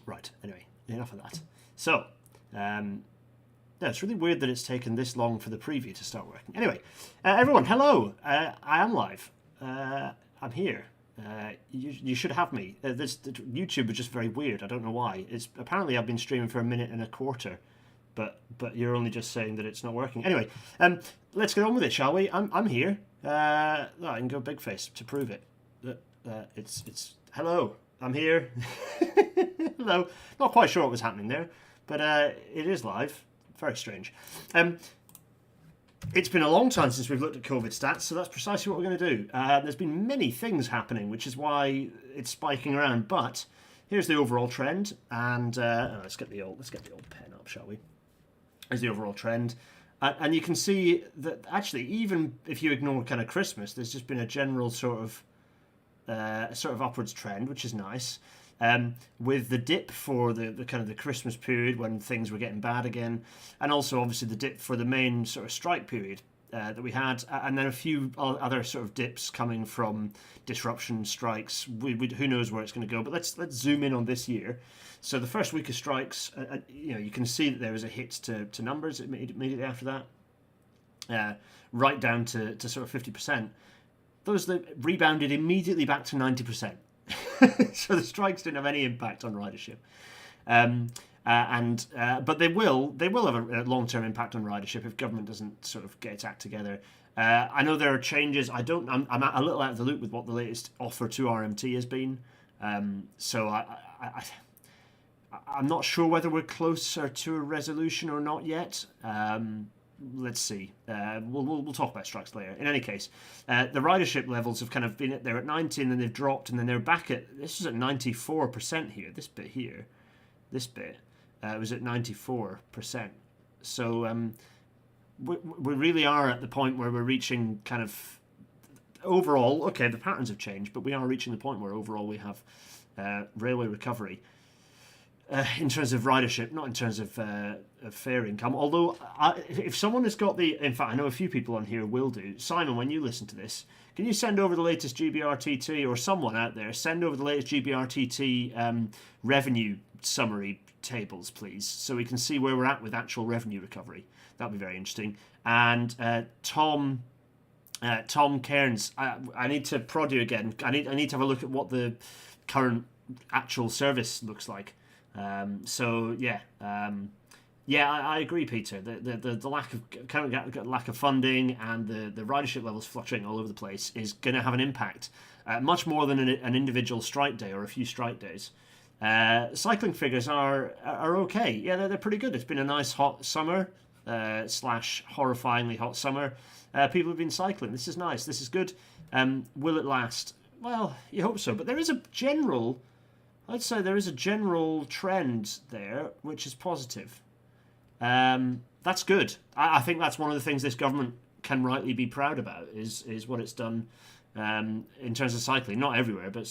Right, anyway, enough of that. So, it's really weird that it's taken this long for the preview to start working. Anyway, everyone, hello. I am live. I'm here. You should have me. YouTube is just very weird. I don't know why. Apparently I've been streaming for 1.25 minutes, but you're only just saying that it's not working. Anyway, let's get on with it, shall we? I'm here. I can go big face to prove it. It's hello. I'm here. Hello. Not quite sure what was happening there, but it is live. Very strange. It's been a long time since we've looked at COVID stats, so that's precisely what we're going to do. There's been many things happening, which is why it's spiking around. But here's the overall trend, and let's get the old pen up, shall we? Here's the overall trend, and you can see that actually, even if you ignore kind of Christmas, there's just been a general sort of upwards trend, which is nice. With the dip for the kind of the Christmas period when things were getting bad again, and also obviously the dip for the main sort of strike period that we had, and then a few other sort of dips coming from disruption strikes. Who knows where it's going to go? But let's zoom in on this year. So the first week of strikes, you can see that there was a hit to numbers immediately after that, right down to sort of 50%. Those that rebounded immediately back to 90%. So the strikes didn't have any impact on ridership, but they will have a long-term impact on ridership if government doesn't sort of get its act together. I know there are changes. I'm a little out of the loop with what the latest offer to RMT has been. So I'm not sure whether we're closer to a resolution or not yet. Let's see. We'll talk about strikes later. In any case, the ridership levels have kind of been they're at 90, and then they've dropped, and then they're back at this is at 94% here. This bit was at 94%. So we really are at the point where we're reaching kind of overall. Okay, the patterns have changed, but we are reaching the point where overall we have railway recovery. In terms of ridership, not in terms of fare income. Although, if someone has got in fact, I know a few people on here will do. Simon, when you listen to this, can you send over the latest GBRTT, or someone out there, send over the latest GBRTT revenue summary tables, please, so we can see where we're at with actual revenue recovery. That'd be very interesting. And Tom Cairns, I need to prod you again. I need to have a look at what the current actual service looks like. I agree, Peter. The lack of funding and the ridership levels fluctuating all over the place is going to have an impact, much more than an individual strike day or a few strike days. Cycling figures are okay. Yeah, they're pretty good. It's been a nice hot summer / horrifyingly hot summer. People have been cycling. This is nice. This is good. Will it last? Well, you hope so. But there is a general. I'd say there is a general trend there, which is positive. That's good. I think that's one of the things this government can rightly be proud about is what it's done in terms of cycling. Not everywhere, but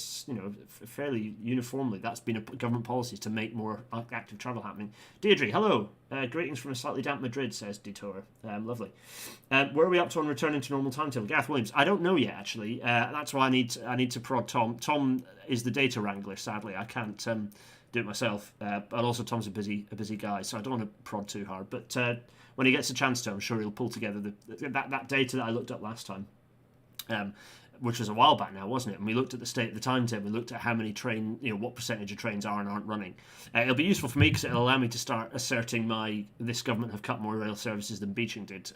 fairly uniformly, that's been a government policy to make more active travel happening. Deirdre, hello. Greetings from a slightly damp Madrid, says Detour. Lovely. Where are we up to on returning to normal timetable? Gareth Williams, I don't know yet, actually. That's why I need to prod Tom. Tom is the data wrangler, sadly. I can't do it myself. But also Tom's a busy guy, so I don't want to prod too hard. But when he gets a chance to, I'm sure he'll pull together that data that I looked up last time. Which was a while back now, wasn't it? And we looked at the state of the timetable. We looked at how many what percentage of trains are and aren't running. It'll be useful for me because it'll allow me to start asserting this government have cut more rail services than Beeching did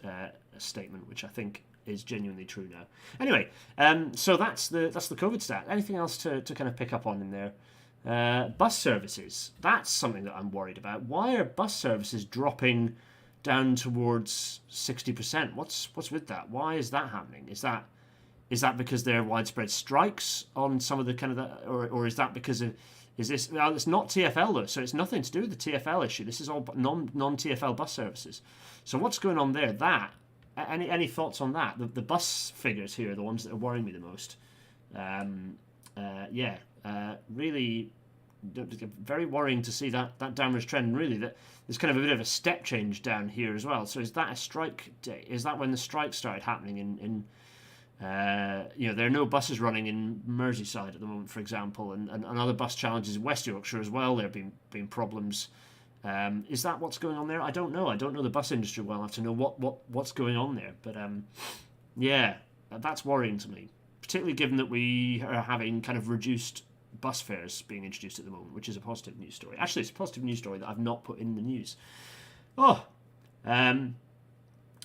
statement, which I think is genuinely true now. Anyway, so that's the COVID stat. Anything else to kind of pick up on in there? Bus services. That's something that I'm worried about. Why are bus services dropping down towards 60%? What's with that? Why is that happening? Is that because there are widespread strikes on some of the kind of or is that because of it's not TFL though, so it's nothing to do with the TFL issue. This is all non-TFL bus services. So what's going on there? Any thoughts on that? The bus figures here are the ones that are worrying me the most. Really very worrying to see that downwards trend. Really, that there's kind of a bit of a step change down here as well. So is that a strike day? Is that when the strike started happening in There are no buses running in Merseyside at the moment, for example, and other bus challenges in West Yorkshire as well. There have been problems. Is that what's going on there? I don't know. I don't know the bus industry well enough to know what's going on there. But yeah, that's worrying to me, particularly given that we are having kind of reduced bus fares being introduced at the moment, which is a positive news story. Actually, it's a positive news story that I've not put in the news.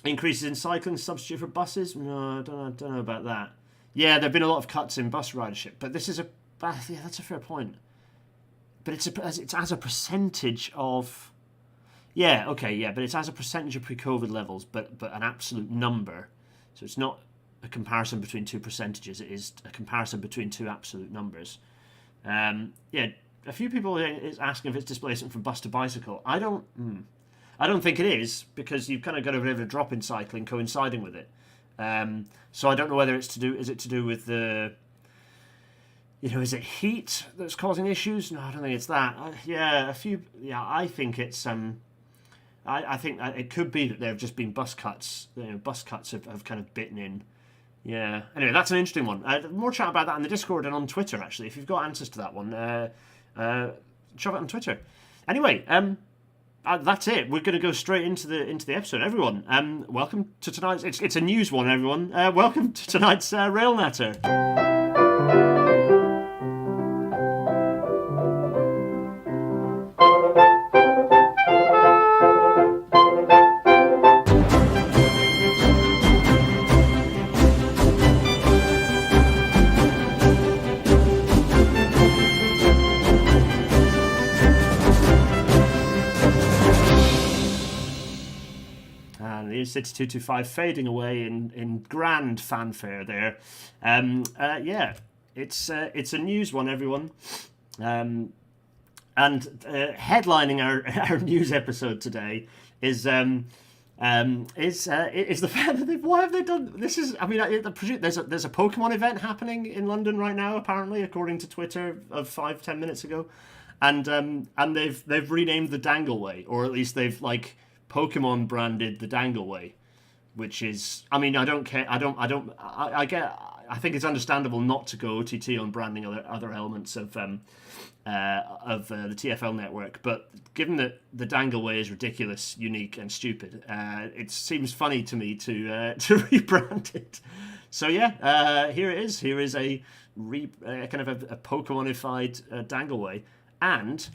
Increases in cycling substitute for buses? No, I don't know about that. Yeah, there have been a lot of cuts in bus ridership, but this is that's a fair point. But it's as a percentage of, but it's as a percentage of pre-COVID levels, but an absolute number. So it's not a comparison between two percentages; it is a comparison between two absolute numbers. A few people is asking if it's displacement from bus to bicycle. I don't think it is, because you've kind of got a bit of a drop in cycling coinciding with it. So I don't know whether is it to do with the, is it heat that's causing issues? No, I don't think it's that. I think it's I think it could be that there have just been bus cuts. Bus cuts have kind of bitten in. Yeah. Anyway, that's an interesting one. More chat about that in the Discord and on Twitter, actually. If you've got answers to that one, shove it on Twitter. Anyway, that's it. We're going to go straight into the episode. Everyone, welcome to tonight's. It's a news one, everyone. Welcome to tonight's Rail Natter. City 225 fading away in grand fanfare there. It's a news one, everyone. And headlining our news episode today is the fact that why have they done this? There's a Pokemon event happening in London right now, apparently, according to Twitter of 5-10 minutes ago, and they've renamed the Dangleway, or at least they've Pokemon branded the Dangleway, which is, I don't care. I think it's understandable not to go OTT on branding other elements of the TFL network, but given that the Dangleway is ridiculous, unique, and stupid, it seems funny to me to rebrand it. So here it is. Here is a kind of a Pokemonified Dangleway, and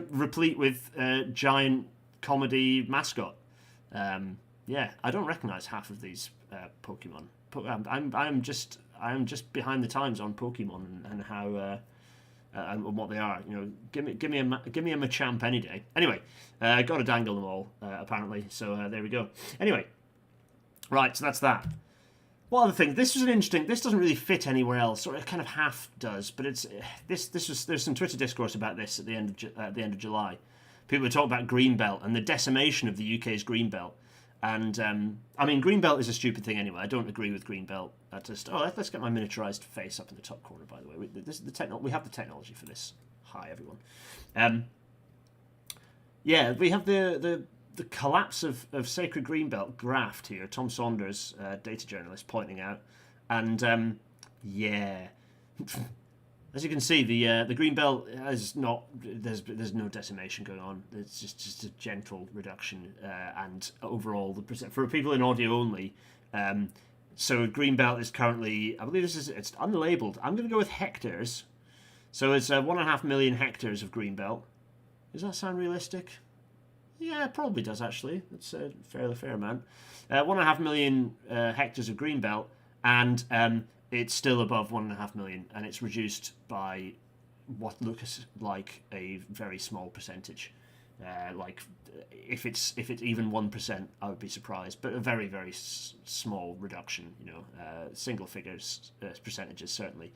replete with giant comedy mascot. I don't recognize half of these Pokemon. I'm just behind the times on Pokemon and how and what they are. Give me a Machamp any day. Anyway, got to dangle them all apparently. So there we go. Anyway, right. So that's that. One other thing. This was an interesting. This doesn't really fit anywhere else, or it kind of half does. But it's there's some Twitter discourse about this at the end of July. People were talking about Greenbelt and the decimation of the UK's Greenbelt. And, Greenbelt is a stupid thing anyway. I don't agree with Greenbelt. Let's get my miniaturized face up in the top corner, by the way. We have the technology for this. Hi, everyone. We have the collapse of Sacred Greenbelt graphed here. Tom Saunders, data journalist, pointing out. And, as you can see, the green belt is not. There's no decimation going on. It's just a gentle reduction, and overall for people in audio only. So green belt is currently, I believe it's unlabeled. I'm going to go with hectares. So it's 1.5 million hectares of green belt. Does that sound realistic? Yeah, it probably does actually. It's a fairly fair amount. 1.5 million hectares of green belt, and it's still above 1.5 million, and it's reduced by what looks like a very small percentage. If it's even 1%, I would be surprised, but a very, very small reduction. Single figures percentages certainly.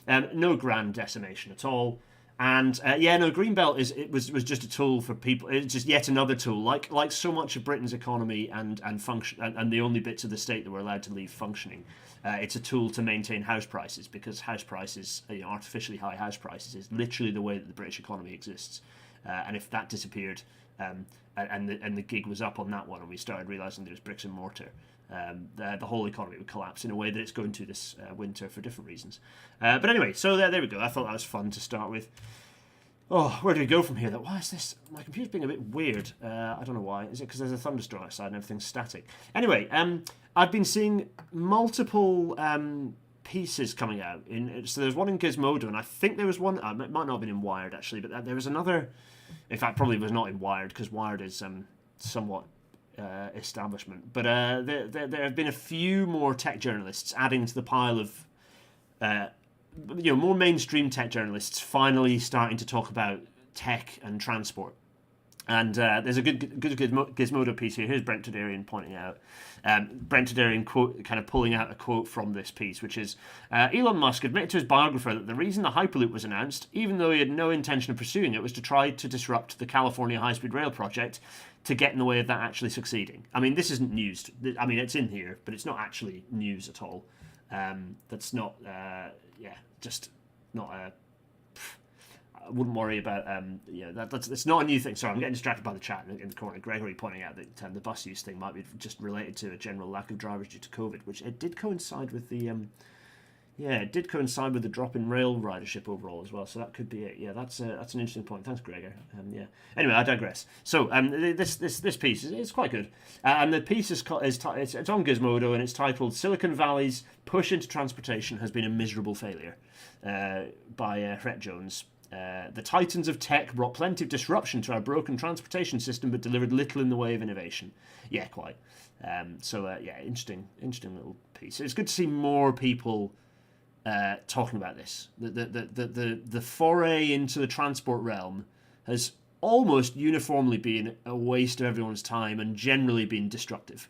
No grand decimation at all. And Greenbelt was just a tool for people. It's just yet another tool, like so much of Britain's economy and function, and the only bits of the state that were allowed to leave functioning. It's a tool to maintain house prices, because house prices, artificially high house prices, is literally the way that the British economy exists. And if that disappeared, and the gig was up on that one, and we started realising there was bricks and mortar, the whole economy would collapse in a way that it's going to this winter for different reasons. But anyway, so there we go. I thought that was fun to start with. Oh, where do we go from here? Why is this? My computer's being a bit weird. I don't know why. Is it because there's a thunderstorm outside and everything's static? Anyway, I've been seeing multiple pieces coming out. So there's one in Gizmodo, and I think there was one. It might not have been in Wired actually, but there was another. In fact, probably was not in Wired because Wired is somewhat establishment. But there have been a few more tech journalists adding to the pile of. More mainstream tech journalists finally starting to talk about tech and transport. And there's a good Gizmodo piece here. Here's Brent Tadarian pointing out. Brent Tadarian kind of pulling out a quote from this piece, which is, Elon Musk admitted to his biographer that the reason the Hyperloop was announced, even though he had no intention of pursuing it, was to try to disrupt the California high-speed rail project to get in the way of that actually succeeding. I mean, this isn't news. I mean, it's in here, but it's not actually news at all. That's not... just not a. I wouldn't worry about. That's not a new thing. Sorry, I'm getting distracted by the chat in the corner. Gregory pointing out that the bus use thing might be just related to a general lack of drivers due to COVID, which it did coincide with the. It did coincide with the drop in rail ridership overall as well. So that could be it. Yeah, that's an interesting point. Thanks, Gregor. Anyway, I digress. So this piece is quite good, and the piece it's on Gizmodo and it's titled "Silicon Valley's Push into Transportation Has Been a Miserable Failure," by Fred Jones. The titans of tech brought plenty of disruption to our broken transportation system, but delivered little in the way of innovation. Yeah, quite. Interesting little piece. It's good to see more people. Talking about this, the foray into the transport realm has almost uniformly been a waste of everyone's time and generally been destructive,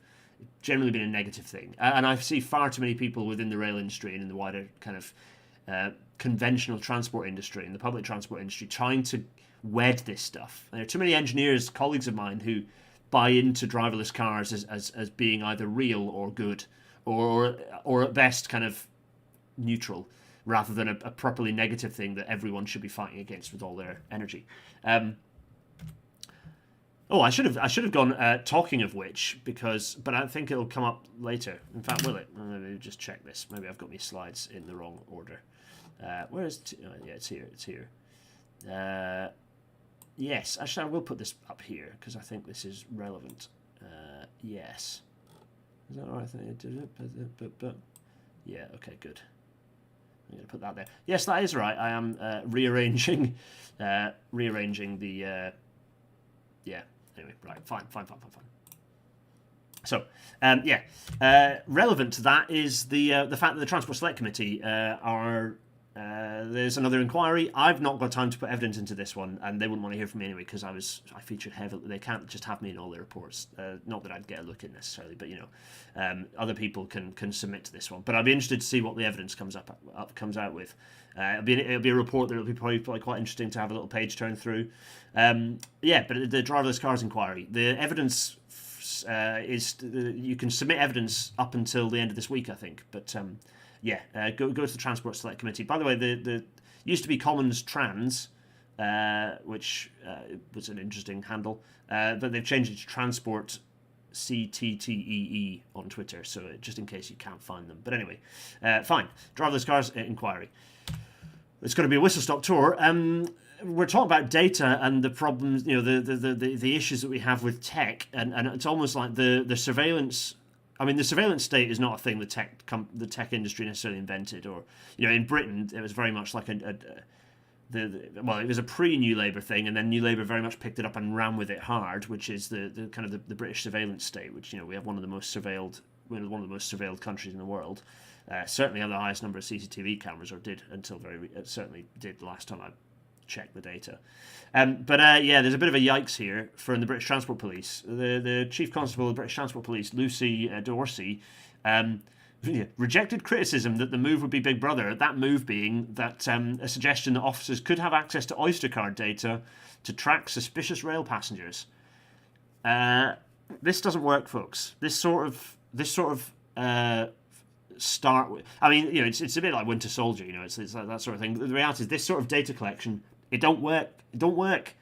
generally been a negative thing. And I see far too many people within the rail industry and in the wider kind of conventional transport industry and the public transport industry trying to wed this stuff. There are too many engineers, colleagues of mine, who buy into driverless cars as being either real or good, or at best kind of neutral, rather than a properly negative thing that everyone should be fighting against with all their energy. I should have gone. Talking of which, but I think it'll come up later. In fact, will it? Let me just check this. Maybe I've got my slides in the wrong order. Where is? It's here. It's here. Yes, actually, I will put this up here because I think this is relevant. Yes, is that all right? Yeah. Okay. Good. I'm going to put that there. Yes, that is right. I am rearranging the. Anyway, right. Fine. So, relevant to that is the fact that the Transport Select Committee there's another inquiry. I've not got time to put evidence into this one, and they wouldn't want to hear from me anyway because I featured heavily. They can't just have me in all their reports. Not that I'd get a look in necessarily, but other people can submit to this one. But I'd be interested to see what the evidence comes out with. It'll be a report that will be probably quite interesting to have a little page turn through. But the driverless cars inquiry, the evidence is you can submit evidence up until the end of this week, I think. But go to the Transport Select Committee. By the way, the used to be Commons Trans, which was an interesting handle, but they've changed it to Transport CTTEE on Twitter, so just in case you can't find them. But anyway, fine. Driverless cars inquiry. It's going to be a whistle-stop tour. We're talking about data and the problems, the issues that we have with tech, and it's almost like the surveillance. I mean, the surveillance state is not a thing the tech industry necessarily invented, or in Britain it was very much like it was a pre-New Labour thing, and then New Labour very much picked it up and ran with it hard, which is the kind of the British surveillance state, which we have one of the most surveilled countries in the world. Certainly have the highest number of CCTV cameras, or did until certainly did last time I checked the data. There's a bit of a yikes here for the British Transport Police. The Chief Constable of the British Transport Police, Lucy Dorsey, rejected criticism that the move would be Big Brother. That move being that a suggestion that officers could have access to Oyster card data to track suspicious rail passengers. This doesn't work, folks. This sort of start with. I mean, it's a bit like Winter Soldier. It's like that sort of thing. The reality is, this sort of data collection, it don't work.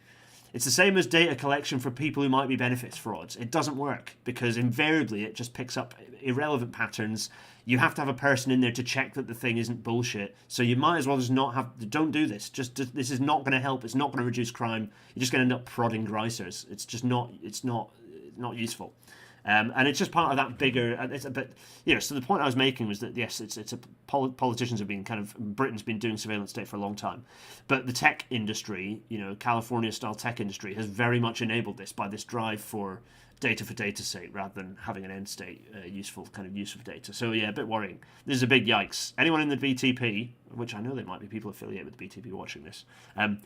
It's the same as data collection for people who might be benefits frauds. It doesn't work because invariably it just picks up irrelevant patterns. You have to have a person in there to check that the thing isn't bullshit. So you might as well just not have. Don't do this. Just this is not going to help. It's not going to reduce crime. You're just going to end up prodding greisers. It's just not. It's not useful. And it's just part of that bigger. So the point I was making was that yes, politicians have been Britain's been doing surveillance state for a long time, but the tech industry, California style tech industry, has very much enabled this by this drive for data's sake rather than having an end state useful kind of use of data. So yeah, a bit worrying. This is a big yikes. Anyone in the BTP, which I know there might be people affiliated with the BTP watching this,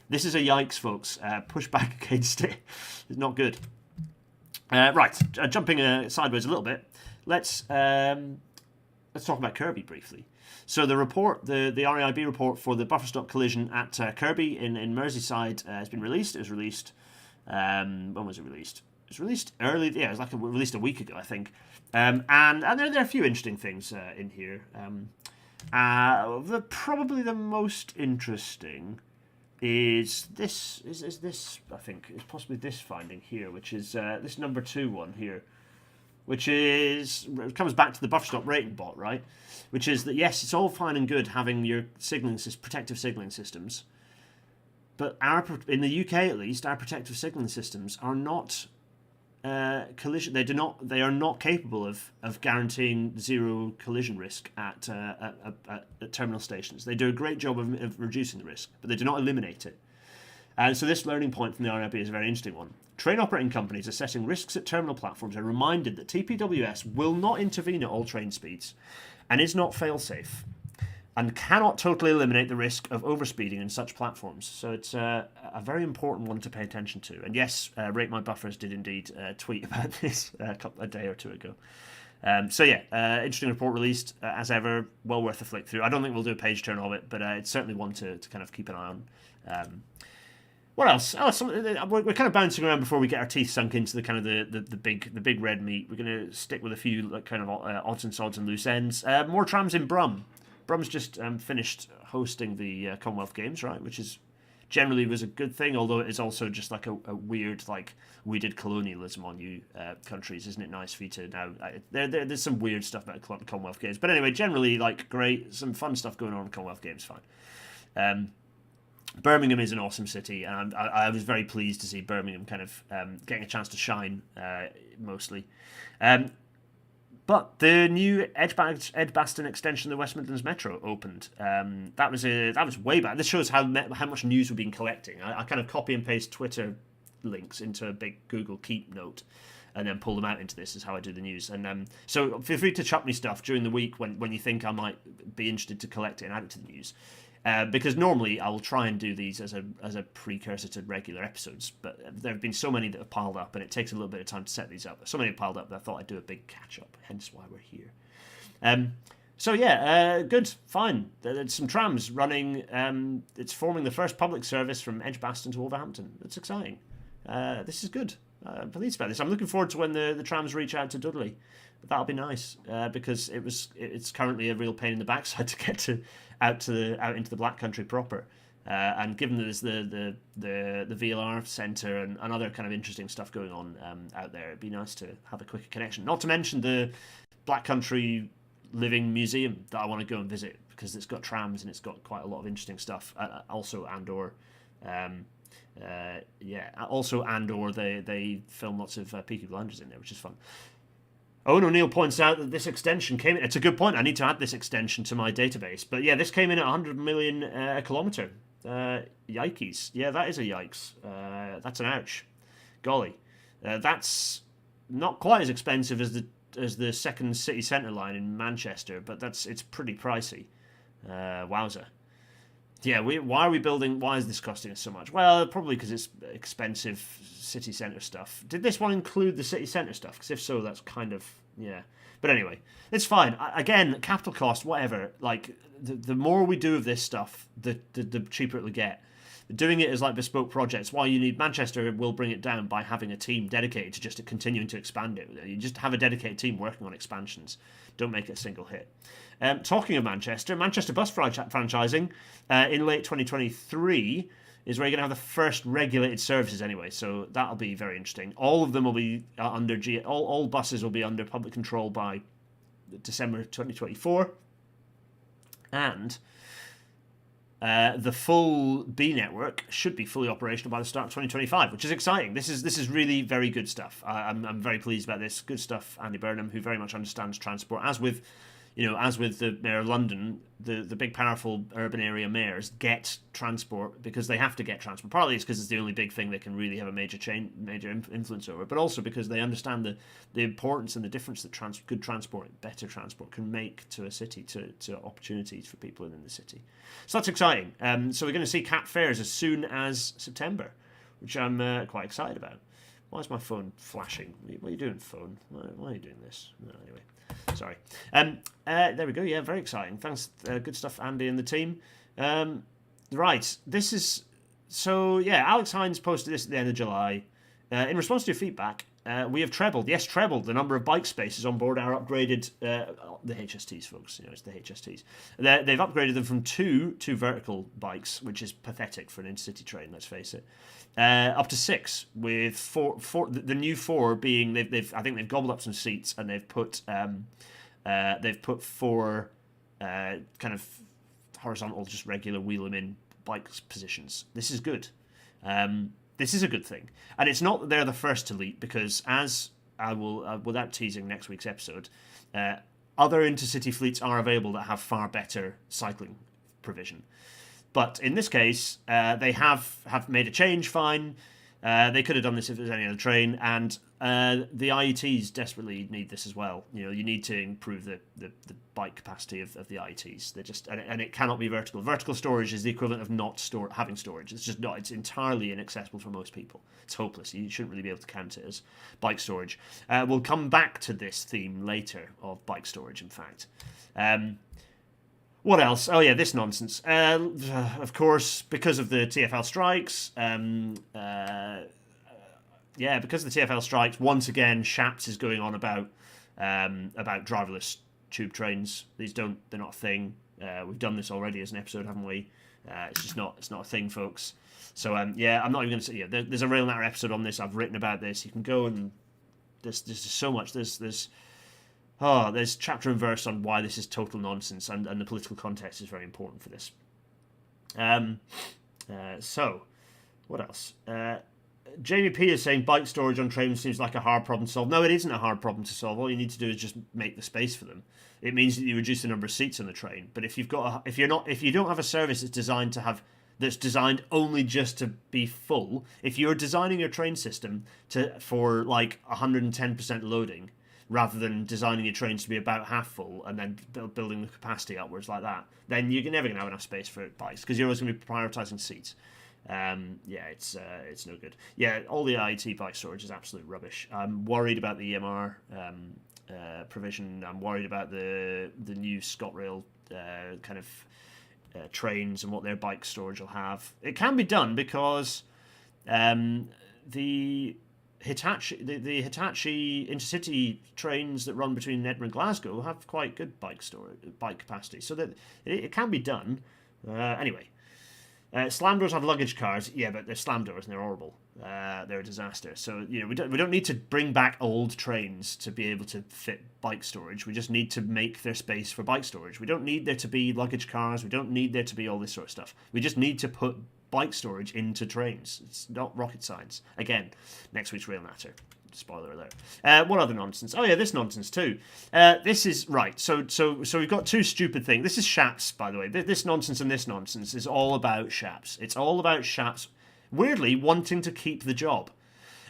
this is a yikes, folks. Push back against it. It's not good. Right, jumping sideways a little bit, let's talk about Kirby briefly. So the report, the RAIB report for the buffer stop collision at Kirby in Merseyside has been released. It was released, when was it released? It was released early, yeah, it was released a week ago, I think. And there are a few interesting things in here. Probably the most interesting is this I think is possibly this finding here, which is this number 2 one here, which is it comes back to the buffer stop rating bot, right? Which is that yes, it's all fine and good having your protective signaling systems, but in the UK at least, our protective signaling systems are not collision. They are not capable of guaranteeing zero collision risk at terminal stations. They do a great job of reducing the risk, but they do not eliminate it. And so this learning point from the RIB is a very interesting one. Train operating companies assessing risks at terminal platforms are reminded that TPWS will not intervene at all train speeds and is not fail-safe, and cannot totally eliminate the risk of overspeeding in such platforms. So it's a very important one to pay attention to. And yes, Rate My Buffers did indeed tweet about this a day or two ago. Interesting report released, as ever, well worth a flick through. I don't think we'll do a page turn of it, but it's certainly one to kind of keep an eye on. What else? We're kind of bouncing around before we get our teeth sunk into the kind of the big red meat. We're going to stick with a few kind of odds and sods and loose ends. More trams in Brum. Brum's just finished hosting the Commonwealth Games, right? Which is generally was a good thing, although it is also just like a weird, like, we did colonialism on you countries. Isn't it nice for you to now... there's some weird stuff about Commonwealth Games. But anyway, generally, like, great. Some fun stuff going on in Commonwealth Games, fine. Birmingham is an awesome city, and I was very pleased to see Birmingham kind of getting a chance to shine, mostly. But the new Edgbaston extension of the West Midlands Metro opened. That was way back. This shows how much news we've been collecting. I kind of copy and paste Twitter links into a big Google Keep note, and then pull them out into this. Is how I do the news. And so feel free to chuck me stuff during the week when you think I might be interested to collect it and add it to the news. Because normally I will try and do these as a precursor to regular episodes, but there have been so many that have piled up, and it takes a little bit of time to set these up. So many have piled up that I thought I'd do a big catch-up, hence why we're here. Good, fine. There's some trams running. It's forming the first public service from Edgbaston to Wolverhampton. That's exciting. This is good. I'm pleased about this. I'm looking forward to when the trams reach out to Dudley. That'll be nice because it's currently a real pain in the backside to get out into the Black Country proper. And given that there's the VLR centre and other kind of interesting stuff going on out there, it'd be nice to have a quicker connection. Not to mention the Black Country Living Museum that I want to go and visit because it's got trams and it's got quite a lot of interesting stuff. They film lots of Peaky Blinders in there, which is fun. Owen O'Neill points out that this extension came in... It's a good point. I need to add this extension to my database. But yeah, this came in at 100 million a kilometre. Yikes. Yeah, that is a yikes. That's an ouch. Golly. That's not quite as expensive as the second city centre line in Manchester, but it's pretty pricey. Wowza. Yeah, why is this costing us so much? Well, probably because it's expensive city centre stuff. Did this one include the city centre stuff? Because if so, that's kind of, yeah. But anyway, it's fine. Again, capital cost, whatever. Like, the more we do of this stuff, the cheaper it'll get. Doing it as like bespoke projects, while you need Manchester will bring it down by having a team dedicated to just continuing to expand it. You just have a dedicated team working on expansions. Don't make it a single hit. Talking of Manchester Bus franchising in late 2023 is where you're going to have the first regulated services anyway, so that'll be very interesting. All of them will be under all buses will be under public control by December 2024, and the full B network should be fully operational by the start of 2025, which is exciting. This is really very good stuff. I'm very pleased about this. Good stuff, Andy Burnham, who very much understands transport. As with the Mayor of London, the big powerful urban area mayors get transport because they have to get transport. Partly it's because it's the only big thing they can really have a major influence over, but also because they understand the importance and the difference that good transport, better transport, can make to a city, to opportunities for people in the city. So that's exciting. So we're going to see cat fares as soon as September, which I'm quite excited about. Why is my phone flashing? What are you doing, phone? Why are you doing this? No, anyway. Sorry. There we go. Yeah, very exciting. Thanks. Good stuff, Andy and the team. Right. This is... So, yeah, Alex Hines posted this at the end of July. In response to your feedback, we have trebled the number of bike spaces on board our upgraded... the HSTs, folks. It's the HSTs. They've upgraded them from two vertical bikes, which is pathetic for an intercity train, let's face it, up to 6, with four. The new 4 being I think they've gobbled up some seats and they've put 4 kind of horizontal, just regular wheel them in bike positions. This is good. This is a good thing, and it's not that they're the first to leap, because as I will, without teasing next week's episode, other intercity fleets are available that have far better cycling provision. But in this case, they have made a change, fine. They could have done this if it was any other train, and the IETs desperately need this as well. You need to improve the bike capacity of the IETs. They're just, and it cannot be vertical. Vertical storage is the equivalent of not having storage. It's just not. It's entirely inaccessible for most people. It's hopeless. You shouldn't really be able to count it as bike storage. We'll come back to this theme later of bike storage, in fact. What else? Oh yeah, this nonsense. Of course, because of the TfL strikes, because of the TfL strikes, once again, Shaps is going on about driverless tube trains. They're not a thing. We've done this already as an episode, haven't we? It's not a thing, folks. So I'm not even going to say. Yeah, there's a Rail Natter episode on this. I've written about this. You can go and there's so much. There's chapter and verse on why this is total nonsense, and the political context is very important for this. So, what else? Jamie P is saying bike storage on trains seems like a hard problem to solve. No, it isn't a hard problem to solve. All you need to do is just make the space for them. It means that you reduce the number of seats on the train. But if you don't have a service that's designed only just to be full, if you're designing your train system for like 110% loading, rather than designing your trains to be about half full and then building the capacity upwards like that, then you're never going to have enough space for bikes, because you're always going to be prioritising seats. It's no good. Yeah, all the IET bike storage is absolute rubbish. I'm worried about the EMR provision. I'm worried about the new ScotRail trains and what their bike storage will have. It can be done because the Hitachi intercity trains that run between Edinburgh and Glasgow have quite good bike capacity, so that it can be done. Anyway, slam doors have luggage cars, yeah, but they're slam doors and they're horrible. They're a disaster. So we don't need to bring back old trains to be able to fit bike storage. We just need to make their space for bike storage. We don't need there to be luggage cars. We don't need there to be all this sort of stuff. We just need to put bike storage into trains. It's not rocket science. Again, next week's Rail Natter. Spoiler alert. What other nonsense? Oh yeah, this nonsense too. This is right. So we've got two stupid things. This is Shaps, by the way. This nonsense and this nonsense is all about Shaps. It's all about Shaps weirdly wanting to keep the job.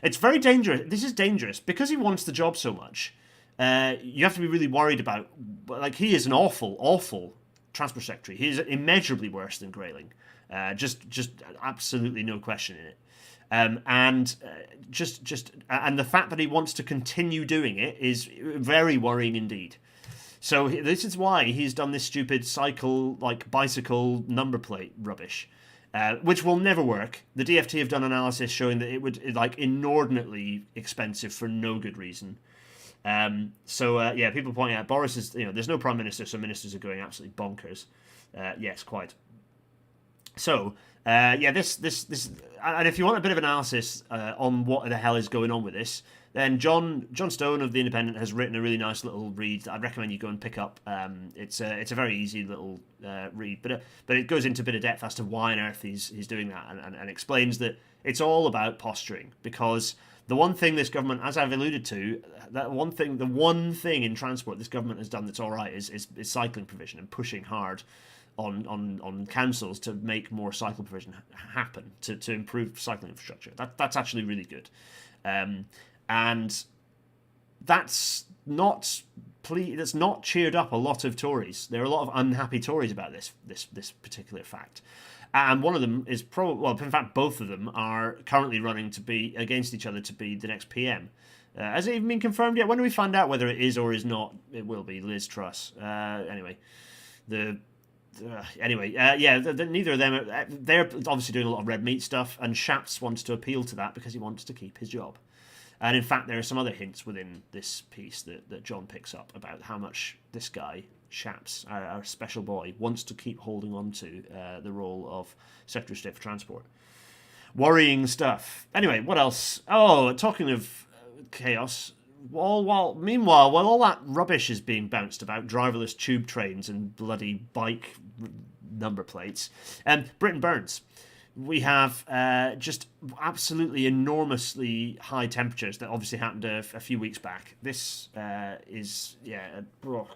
It's very dangerous. This is dangerous because he wants the job so much. You have to be really worried about. Like, he is an awful transport secretary. He is immeasurably worse than Grayling. Just absolutely no question in it. And the fact that he wants to continue doing it is very worrying indeed. So this is why he's done this stupid bicycle number plate rubbish, which will never work. The DFT have done analysis showing that it would inordinately expensive for no good reason. People pointing out Boris is, there's no prime minister, so ministers are going absolutely bonkers. Yes, quite. So Yeah, this, and if you want a bit of analysis on what the hell is going on with this, then John Stone of The Independent has written a really nice little read that I'd recommend you go and pick up. It's a very easy little read, but it goes into a bit of depth as to why on earth he's doing that, and explains that it's all about posturing, because the one thing this government, as I've alluded to, the one thing in transport this government has done that's all right is cycling provision, and pushing hard on councils to make more cycle provision happen, to improve cycling infrastructure. That's actually really good. And that's not cheered up a lot of Tories. There are a lot of unhappy Tories about this particular fact. And one of them is probably, well, in fact, both of them are currently running to be against each other to be the next PM. Has it even been confirmed yet? When do we find out whether it is or is not? It will be Liz Truss. Anyway, neither of them. They're obviously doing a lot of red meat stuff, and Schatz wants to appeal to that because he wants to keep his job. And in fact, there are some other hints within this piece that John picks up about how much this guy, Schatz, our special boy, wants to keep holding on to the role of Secretary of State for Transport. Worrying stuff. Anyway, what else? Oh, talking of chaos. Meanwhile, while all that rubbish is being bounced about, driverless tube trains and bloody bike number plates, Britain burns. We have just absolutely enormously high temperatures that obviously happened a few weeks back. This is,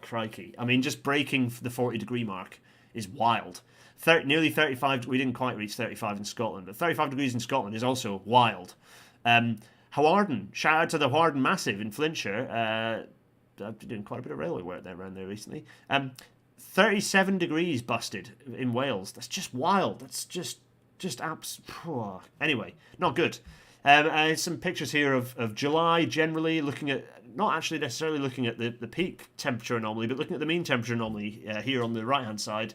crikey. I mean, just breaking the 40-degree mark is wild. Nearly 35, we didn't quite reach 35 in Scotland, but 35 degrees in Scotland is also wild. Hawarden, shout out to the Hawarden Massive in Flintshire. I've been doing quite a bit of railway work around there recently. 37 degrees busted in Wales. That's just wild. That's just anyway, not good. Some pictures here of July generally, looking at, not actually necessarily looking at the peak temperature anomaly, but looking at the mean temperature anomaly here on the right hand side.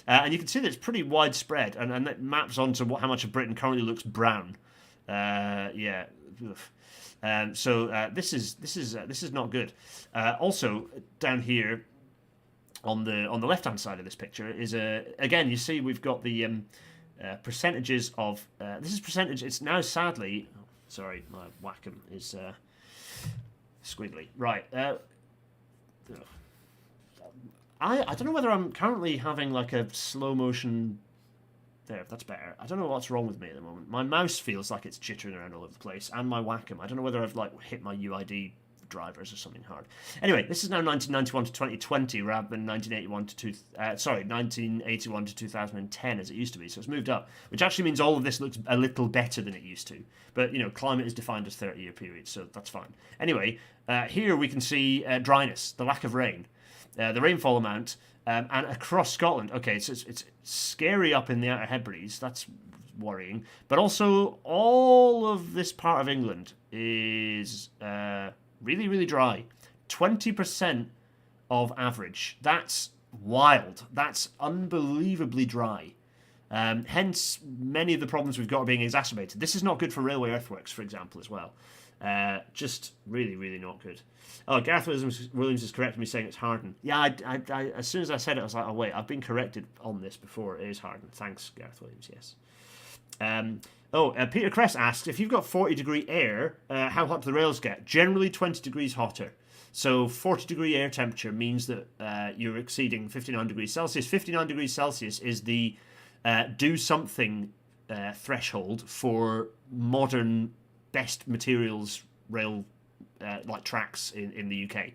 And you can see that it's pretty widespread, and it maps onto how much of Britain currently looks brown. So this is not good. Also down here on the left hand side of this picture is again, you see we've got the percentages of this is percentage. It's now sadly, sorry, my Wacom is squiggly. Right. I don't know whether I'm currently having like a slow motion. There, that's better. I don't know what's wrong with me at the moment. My mouse feels like it's jittering around all over the place, and my Wacom. I don't know whether I've like hit my UID drivers or something hard. Anyway, this is now 1991 to 2020 rather than 1981 to 2010 as it used to be. So it's moved up, which actually means all of this looks a little better than it used to. But climate is defined as 30-year periods, so that's fine. Anyway, here we can see dryness, the lack of rain, the rainfall amount. And across Scotland, okay, so it's scary up in the Outer Hebrides. That's worrying. But also, all of this part of England is really, really dry. 20% of average. That's wild. That's unbelievably dry. Hence, many of the problems we've got are being exacerbated. This is not good for railway earthworks, for example, as well. Just really, really not good. Oh, Gareth Williams is correcting me saying it's Harden. Yeah, I as soon as I said it, I was like, oh wait, I've been corrected on this before. It is Harden. Thanks, Gareth Williams. Yes. Peter Cress asks, if you've got 40-degree air, how hot do the rails get? Generally 20 degrees hotter. So 40-degree air temperature means that you're exceeding 59 degrees Celsius. 59 degrees Celsius is the do something threshold for modern best materials rail like tracks in the UK.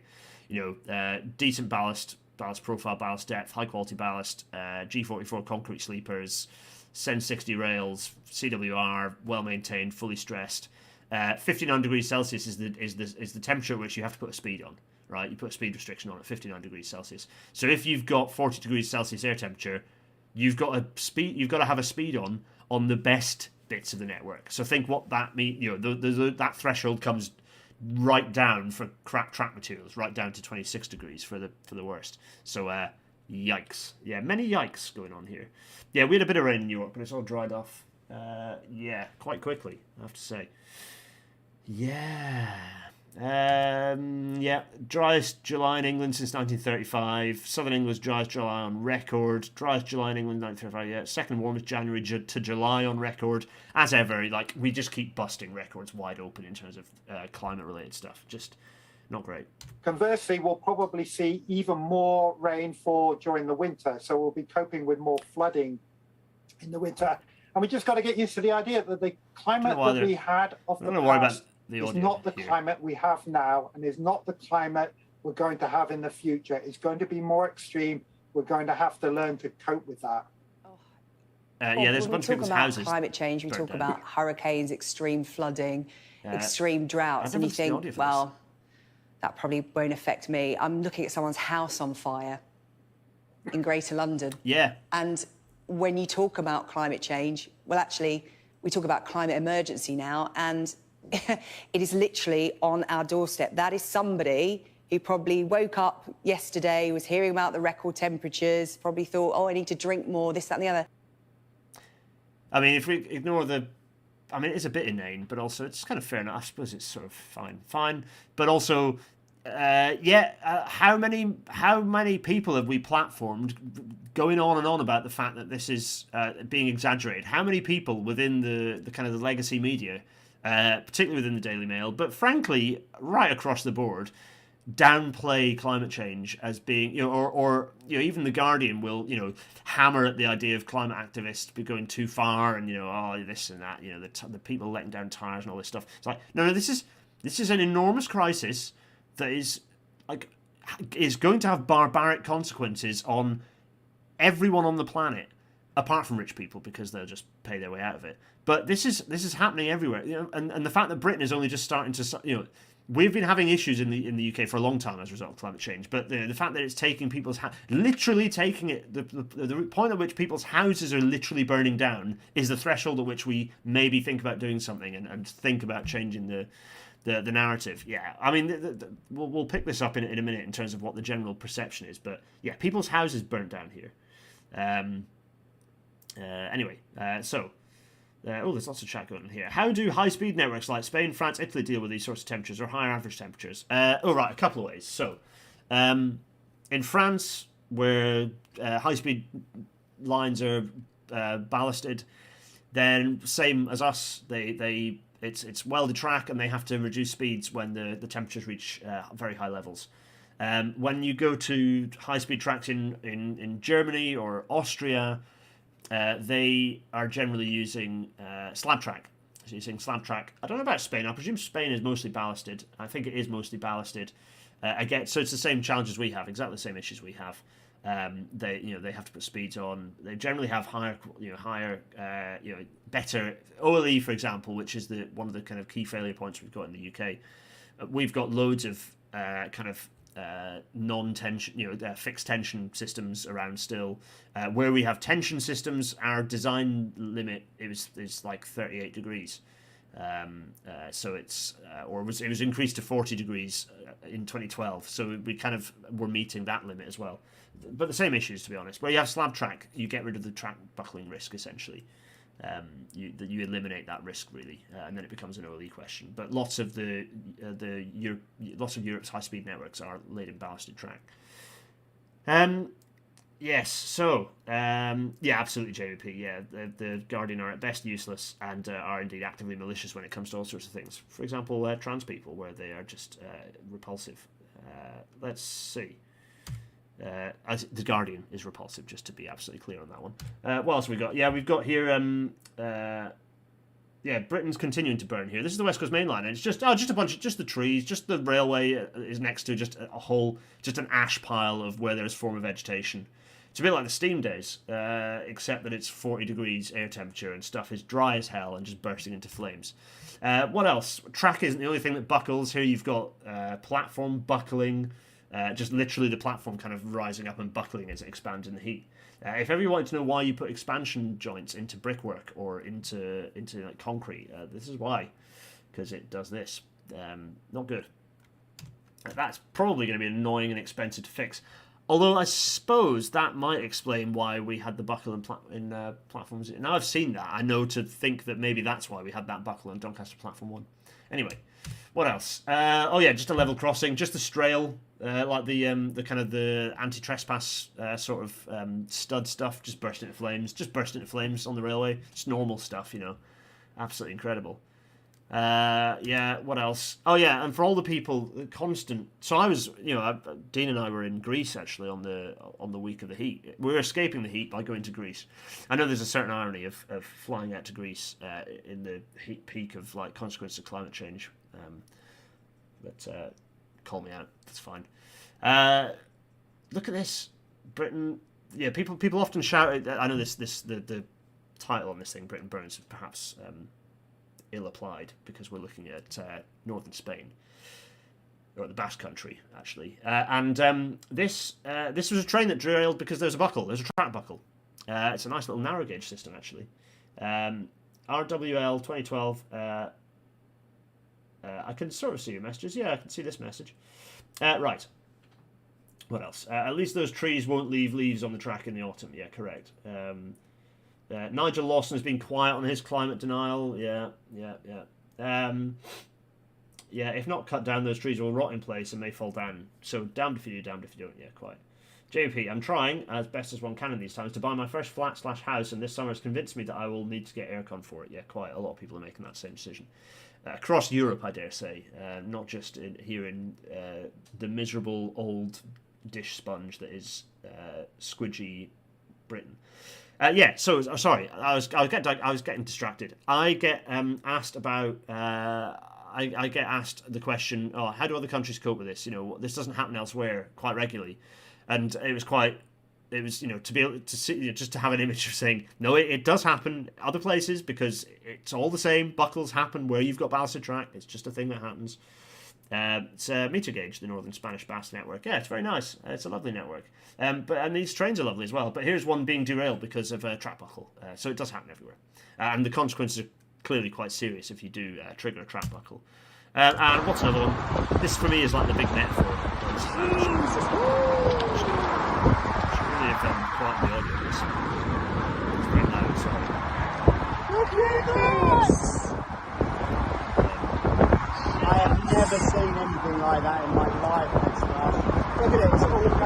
Decent ballast profile, ballast depth, high quality ballast, G44 concrete sleepers, Sen 60 rails, CWR, well maintained, fully stressed. 59 degrees Celsius is the temperature at which you have to put a speed on. Right, you put a speed restriction on at 59 degrees Celsius. So if you've got 40 degrees Celsius air temperature, you've got to have a speed on the best bits of the network. So think what that means. That threshold comes right down for crap track materials, right down to 26 degrees for the worst. So yikes. Yeah, many yikes going on here. Yeah, we had a bit of rain in New York, but it's all dried off. Quite quickly, I have to say. Yeah. Yeah, driest July in England since 1935. Southern England's driest July on record. Driest July in England 1935. Yeah, second warmest January to July on record. As ever, like we just keep busting records wide open in terms of climate-related stuff. Just not great. Conversely, we'll probably see even more rainfall during the winter, so we'll be coping with more flooding in the winter. And we just got to get used to the idea that the climate that we had of the past is not the climate we have now, and is not the climate we're going to have in the future. It's going to be more extreme. We're going to have to learn to cope with that. Yeah, there's a bunch of people's houses. Climate change, we talk about hurricanes, extreme flooding, extreme droughts, and you think, well, that probably won't affect me. I'm looking at someone's house on fire in Greater London. Yeah. And when you talk about climate change, well, actually, we talk about climate emergency now, and it is literally on our doorstep. That is somebody who probably woke up yesterday, was hearing about the record temperatures, probably thought, oh, I need to drink more, this, that, and the other. I mean, if we ignore I mean, it's a bit inane, but also it's kind of fair enough. I suppose it's sort of fine. But also, how many people have we platformed going on and on about the fact that this is being exaggerated? How many people within the kind of the legacy media, particularly within the Daily Mail, but frankly, right across the board, downplay climate change as being, or even the Guardian will, hammer at the idea of climate activists be going too far, and this and that, the people letting down tires and all this stuff. It's like, no, this is an enormous crisis that is going to have barbaric consequences on everyone on the planet, apart from rich people, because they'll just pay their way out of it. But this is happening everywhere, and the fact that Britain is only just starting to, we've been having issues in the UK for a long time as a result of climate change, but the fact that it's taking people's literally taking it, the point at which people's houses are literally burning down is the threshold at which we maybe think about doing something and think about changing the narrative. Yeah, I mean, we'll pick this up in a minute in terms of what the general perception is, but yeah, people's houses burnt down here. Anyway, so. There's lots of chat going on here. How do high-speed networks like Spain, France, Italy deal with these sorts of temperatures or higher average temperatures? Right, a couple of ways. So, in France, where high-speed lines are ballasted, then same as us, it's welded track and they have to reduce speeds when the temperatures reach very high levels. When you go to high-speed tracks in Germany or Austria, they are generally using slab track. So using slab track. I don't know about Spain. I presume Spain is mostly ballasted. I think it is mostly ballasted. Again, so it's the same challenges we have, exactly the same issues we have. They have to put speeds on. They generally have higher, better OLE, for example, which is one of the kind of key failure points we've got in the UK. We've got loads of non-tension, fixed tension systems around still. Where we have tension systems, our design limit is like 38 degrees. So it was increased to 40 degrees in 2012. So we kind of were meeting that limit as well. But the same issues, to be honest. Where you have slab track, you get rid of the track buckling risk essentially. You eliminate that risk really, and then it becomes an OLE question. But lots of Europe's high-speed networks are laid in ballasted track. Yes, so absolutely, JVP. Yeah, the Guardian are at best useless and are indeed actively malicious when it comes to all sorts of things. For example, trans people, where they are just repulsive. Let's see. As the Guardian is repulsive, just to be absolutely clear on that one. What else have we got? Yeah, we've got here. Britain's continuing to burn here. This is the West Coast Main Line, and it's just the trees, just the railway is next to just an ash pile of where there's former vegetation. It's a bit like the steam days, except that it's 40 degrees air temperature and stuff is dry as hell and just bursting into flames. What else? Track isn't the only thing that buckles. Here you've got platform buckling. Just literally the platform kind of rising up and buckling as it expands in the heat. If ever you wanted to know why you put expansion joints into brickwork or into like concrete, this is why, because it does this. Not good. That's probably going to be annoying and expensive to fix. Although I suppose that might explain why we had the buckle in platforms. Now I've seen that, I know to think that maybe that's why we had that buckle in Doncaster Platform 1. Anyway, what else? Oh yeah, just a level crossing, just a strail, like the kind of the anti-trespass sort of stud stuff, just burst into flames on the railway. Just normal stuff, you know. Absolutely incredible. Yeah, what else? Oh yeah, and for all the people, constant. So I was, you know, Dean and I were in Greece actually on the week of the heat. We were escaping the heat by going to Greece. I know there's a certain irony of flying out to Greece in the heat peak of like consequences of climate change. But call me out. That's fine. Look at this, Britain. Yeah, people often shout. I know the title on this thing, Britain Burns, perhaps. Ill-applied because we're looking at northern Spain, or the Basque Country actually, and this was a train that derailed because there's a track buckle. It's a nice little narrow gauge system actually. RWL 2012. I can sort of see your messages. Yeah, I can see this message. Right. What else? At least those trees won't leave leaves on the track in the autumn. Yeah, correct. Nigel Lawson has been quiet on his climate denial. Yeah. If not cut down, those trees will rot in place and may fall down. So damned if you do, damned if you don't. Yeah, quite. JP, I'm trying, as best as one can in these times, to buy my first flat/house, and this summer has convinced me that I will need to get aircon for it. Yeah, quite. A lot of people are making that same decision. Across Europe, I dare say. Not just here in the miserable old dish sponge that is squidgy Britain. So sorry, I was getting distracted. I get asked about. I get asked the question, "Oh, how do other countries cope with this? You know, this doesn't happen elsewhere quite regularly," and it was you know, to be able to see, you know, just to have an image of saying, no, it does happen other places because it's all the same. Buckles happen where you've got ballasted track. It's just a thing that happens. It's Meter Gauge, the Northern Spanish Basque network. Yeah, it's very nice. It's a lovely network. And these trains are lovely as well. But here's one being derailed because of a track buckle. So it does happen everywhere. And the consequences are clearly quite serious if you do trigger a track buckle. And what's another one? This for me is like the big metaphor. Really have quite the audio of this. It's very loud, sorry. I have never seen anything like that in my life. Look at it, it's all going up.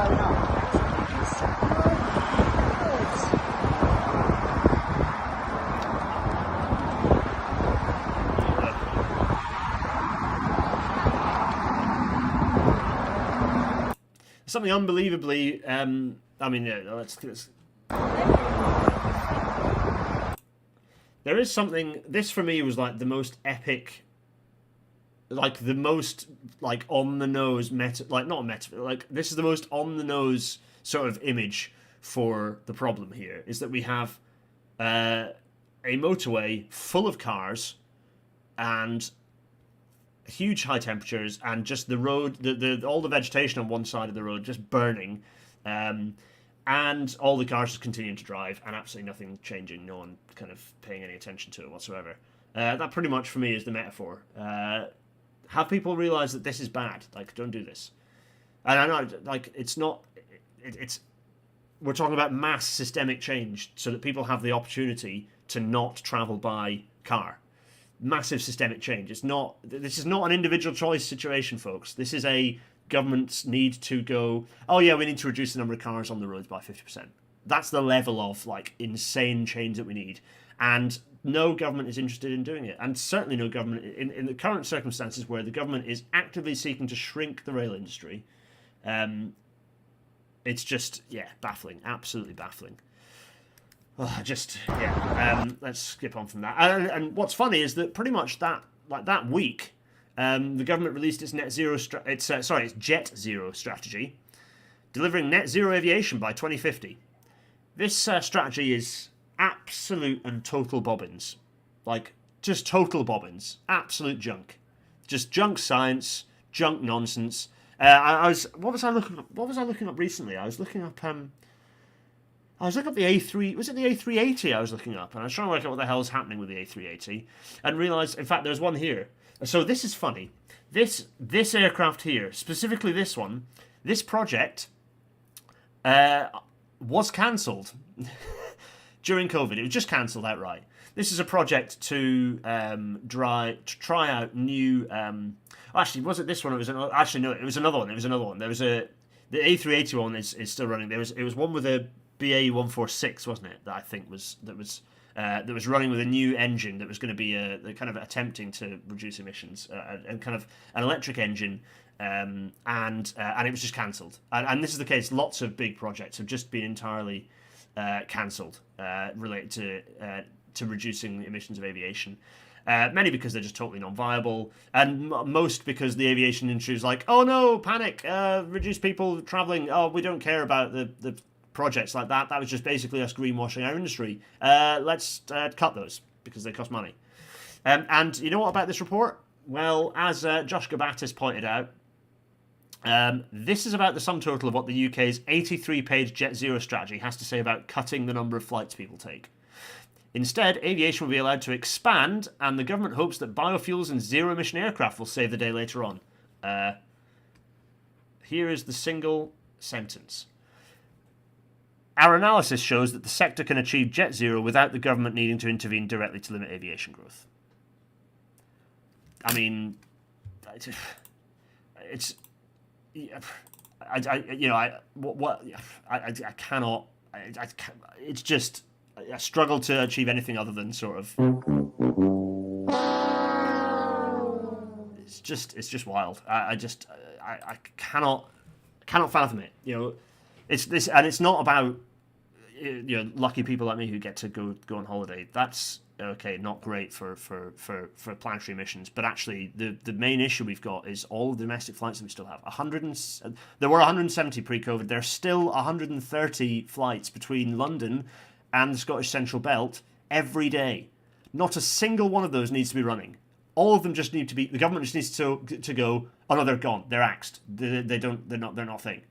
Something unbelievably, let's. There is something. This for me was like the most epic. Like the most like on the nose this is the most on the nose sort of image for the problem here is that we have a motorway full of cars and huge high temperatures and just the road all the vegetation on one side of the road just burning, and all the cars just continuing to drive and absolutely nothing changing, no one kind of paying any attention to it whatsoever. That pretty much for me is the metaphor. Have people realize that this is bad? Like, don't do this. And I know, like, it's not. We're talking about mass systemic change, so that people have the opportunity to not travel by car. Massive systemic change. It's not. This is not an individual choice situation, folks. This is a government's need to go. Oh yeah, we need to reduce the number of cars on the roads by 50%. That's the level of like insane change that we need, and no government is interested in doing it, and certainly no government in the current circumstances where the government is actively seeking to shrink the rail industry. It's just baffling, absolutely baffling. Let's skip on from that. And what's funny is that pretty much that week, the government released its its jet zero strategy, delivering net zero aviation by 2050. This strategy is absolute and total bobbins, like just total bobbins, absolute junk, just junk science, junk nonsense. What was I looking up recently? I was looking up the A3. Was it the A380? I was looking up, and I was trying to work out what the hell is happening with the A380, and realised, in fact, there's one here. So this is funny. This aircraft here, specifically this one, this project was cancelled during COVID. It was just cancelled outright. This is a project to try out new. Actually, was it this one? It was actually no. It was another one. There was the A380 one is still running. It was one with a BA 146, wasn't it? That I think was running with a new engine that was going to be kind of attempting to reduce emissions and kind of an electric engine. And it was just cancelled. And this is the case. Lots of big projects have just been entirely cancelled related to reducing the emissions of aviation. Many because they're just totally non-viable, and most because the aviation industry is like, oh no, panic, reduce people travelling. Oh, we don't care about the projects like that. That was just basically us greenwashing our industry. Let's cut those because they cost money. And you know what about this report? Well, as Josh Gabatis pointed out, this is about the sum total of what the UK's 83-page Jet Zero strategy has to say about cutting the number of flights people take. Instead, aviation will be allowed to expand, and the government hopes that biofuels and zero-emission aircraft will save the day later on. Here is the single sentence. Our analysis shows that the sector can achieve Jet Zero without the government needing to intervene directly to limit aviation growth. I mean, it's... I cannot... It's just... I struggle to achieve anything other than sort of. It's just wild. I cannot fathom it. You know, it's this, and it's not about lucky people like me who get to go on holiday. That's okay, not great for planetary emissions. But actually, the main issue we've got is all the domestic flights that we still have. There were 170 pre-COVID. There's still 130 flights between London and the Scottish Central Belt every day. Not a single one of those needs to be running. All of them just need to be. The government just needs to go. Oh no, they're gone. They're axed. They're not a thing.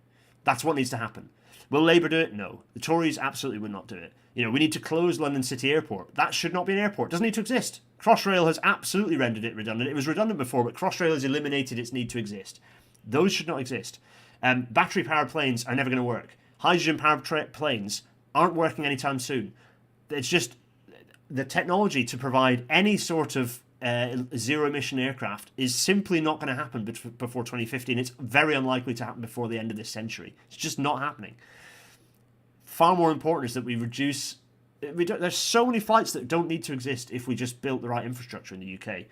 That's what needs to happen. Will Labour do it? No. The Tories absolutely would not do it. We need to close London City Airport. That should not be an airport. It doesn't need to exist. Crossrail has absolutely rendered it redundant. It was redundant before, but Crossrail has eliminated its need to exist. Those should not exist. Battery-powered planes are never going to work. Hydrogen-powered planes aren't working anytime soon. It's just the technology to provide any sort of zero-emission aircraft is simply not going to happen before 2050, and it's very unlikely to happen before the end of this century. It's just not happening. Far more important is that we reduce... There's so many flights that don't need to exist if we just built the right infrastructure in the UK.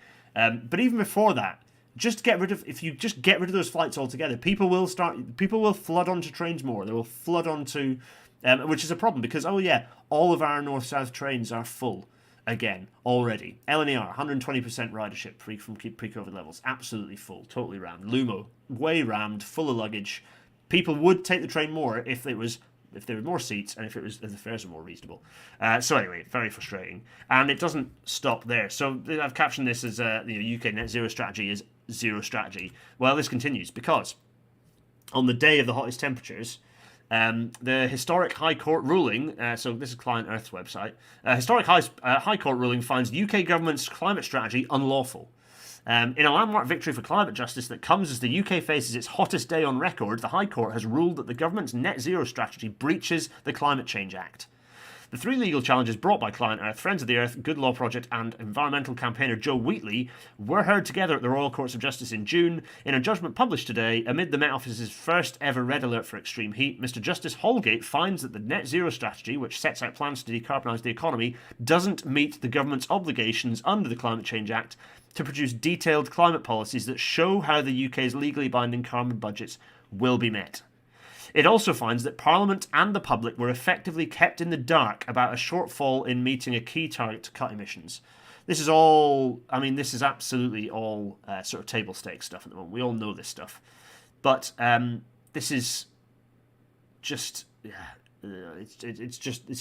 But even before that, if you just get rid of those flights altogether, people will flood onto trains more. They will flood onto... which is a problem because, all of our north-south trains are full again already. LNER, 120% ridership from pre-COVID levels. Absolutely full, totally rammed. Lumo, way rammed, full of luggage. People would take the train more if there were more seats and if the fares were more reasonable. So anyway, very frustrating. And it doesn't stop there. So I've captioned this as UK net zero strategy is zero strategy. Well, this continues because on the day of the hottest temperatures, the historic High Court ruling, so this is Client Earth's website, historic High Court ruling finds UK government's climate strategy unlawful. In a landmark victory for climate justice that comes as the UK faces its hottest day on record, the High Court has ruled that the government's net zero strategy breaches the Climate Change Act. The three legal challenges brought by Client Earth, Friends of the Earth, Good Law Project and environmental campaigner Joe Wheatley were heard together at the Royal Courts of Justice in June. In a judgment published today, amid the Met Office's first ever red alert for extreme heat, Mr Justice Holgate finds that the net zero strategy, which sets out plans to decarbonise the economy, doesn't meet the government's obligations under the Climate Change Act to produce detailed climate policies that show how the UK's legally binding carbon budgets will be met. It also finds that Parliament and the public were effectively kept in the dark about a shortfall in meeting a key target to cut emissions. This is absolutely all sort of table stakes stuff at the moment. We all know this stuff. But this is just, this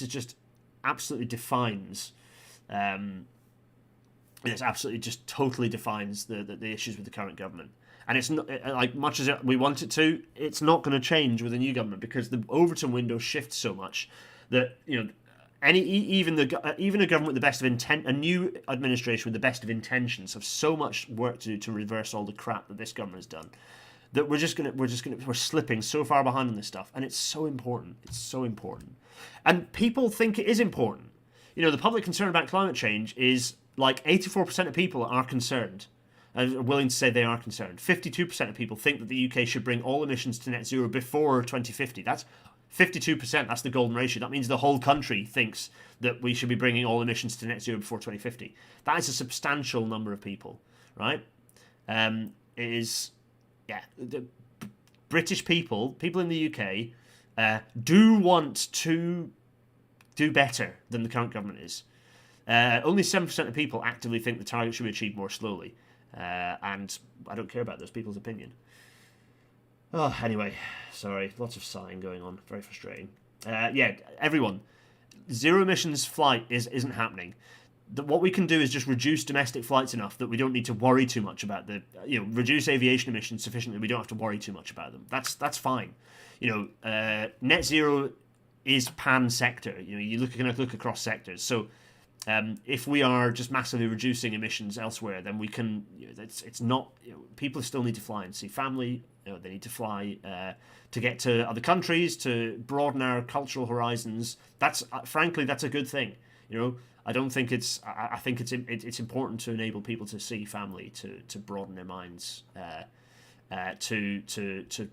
is just absolutely defines, it absolutely just totally defines the issues with the current government. And it's not like much as we want it to. It's not going to change with a new government because the Overton window shifts so much that even a government with the best of intent, a new administration with the best of intentions, have so much work to do to reverse all the crap that this government has done. that we're slipping so far behind on this stuff, and it's so important. It's so important, and people think it is important. You know, the public concern about climate change is like 84% of people are concerned, and are willing to say they are concerned. 52% of people think that the UK should bring all emissions to net zero before 2050. That's 52%. That's the golden ratio. That means the whole country thinks that we should be bringing all emissions to net zero before 2050. That is a substantial number of people, right? It is. Yeah, the British people in the UK, do want to do better than the current government is. Only 7% of people actively think the target should be achieved more slowly. And I don't care about those people's opinion. Oh, anyway, sorry, lots of sighing going on. Very frustrating. Yeah, everyone, zero emissions flight isn't happening. What we can do is just reduce domestic flights enough that we don't need to worry too much about reduce aviation emissions sufficiently we don't have to worry too much about them. That's fine. Net zero is pan sector. You can look across sectors. So if we are just massively reducing emissions elsewhere, then we can. It's not. People still need to fly and see family. They need to fly to get to other countries, to broaden our cultural horizons. That's frankly, that's a good thing. I don't think it's. I think it's important to enable people to see family, to broaden their minds, to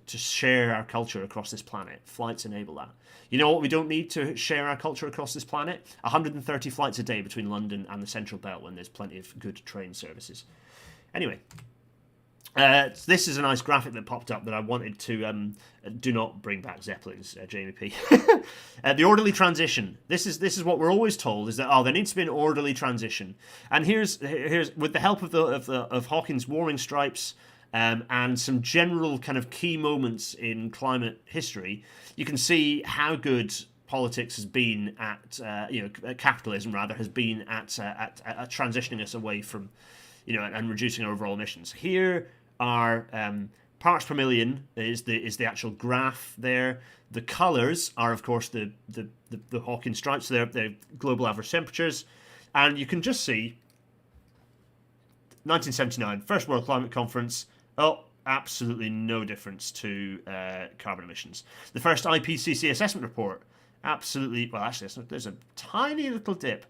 share our culture across this planet. Flights enable that. You know what? We don't need to share our culture across this planet. 130 flights a day between London and the Central Belt when there's plenty of good train services. Anyway. This is a nice graphic that popped up that I wanted to do not bring back Zeppelins, Jamie P. The orderly transition. This is what we're always told, is that there needs to be an orderly transition. And here's with the help of Hawkins' warming stripes and some general kind of key moments in climate history, you can see how good politics has been at capitalism rather has been at transitioning us away from and reducing our overall emissions. Here are parts per million is the actual graph there. The colours are, of course, the Hawkins stripes. So they're global average temperatures, and you can just see 1979, First World Climate Conference. Oh, absolutely no difference to carbon emissions. The first IPCC assessment report, absolutely. Well, actually, there's a tiny little dip.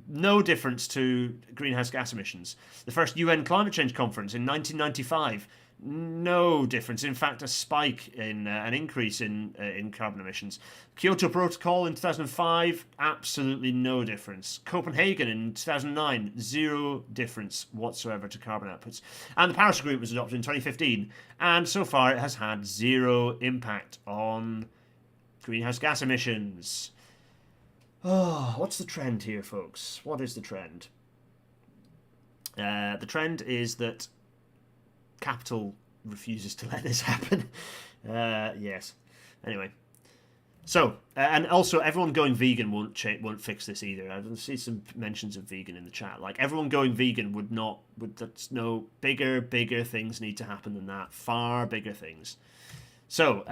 No difference to greenhouse gas emissions. The first UN climate change conference in 1995, no difference. In fact, a spike in an increase in carbon emissions. Kyoto Protocol in 2005, absolutely no difference. Copenhagen in 2009, zero difference whatsoever to carbon outputs. And the Paris Agreement was adopted in 2015, and so far it has had zero impact on greenhouse gas emissions. Oh, what's the trend here, folks? What is the trend? The trend is that capital refuses to let this happen. Yes. Anyway. So, and also everyone going vegan won't fix this either. I see some mentions of vegan in the chat. Like, everyone going vegan that's no bigger things need to happen than that. Far bigger things. So,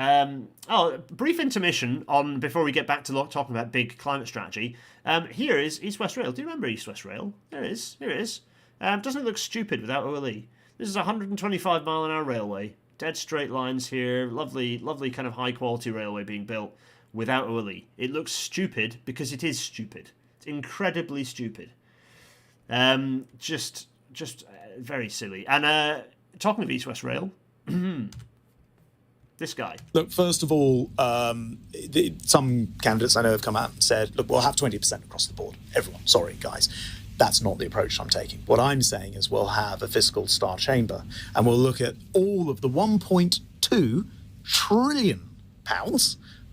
brief intermission on before we get back to talking about big climate strategy. Here is East West Rail. Do you remember East West Rail? There it is. Here it is. Doesn't it look stupid without OLE? This is a 125 mile an hour railway. Dead straight lines here. Lovely kind of high quality railway being built without OLE. It looks stupid because it is stupid. It's incredibly stupid. Just very silly. And talking of East West Rail. This guy. Look, first of all, some candidates I know have come out and said, look, we'll have 20% across the board. Everyone, sorry, guys. That's not the approach I'm taking. What I'm saying is we'll have a fiscal star chamber and we'll look at all of the £1.2 trillion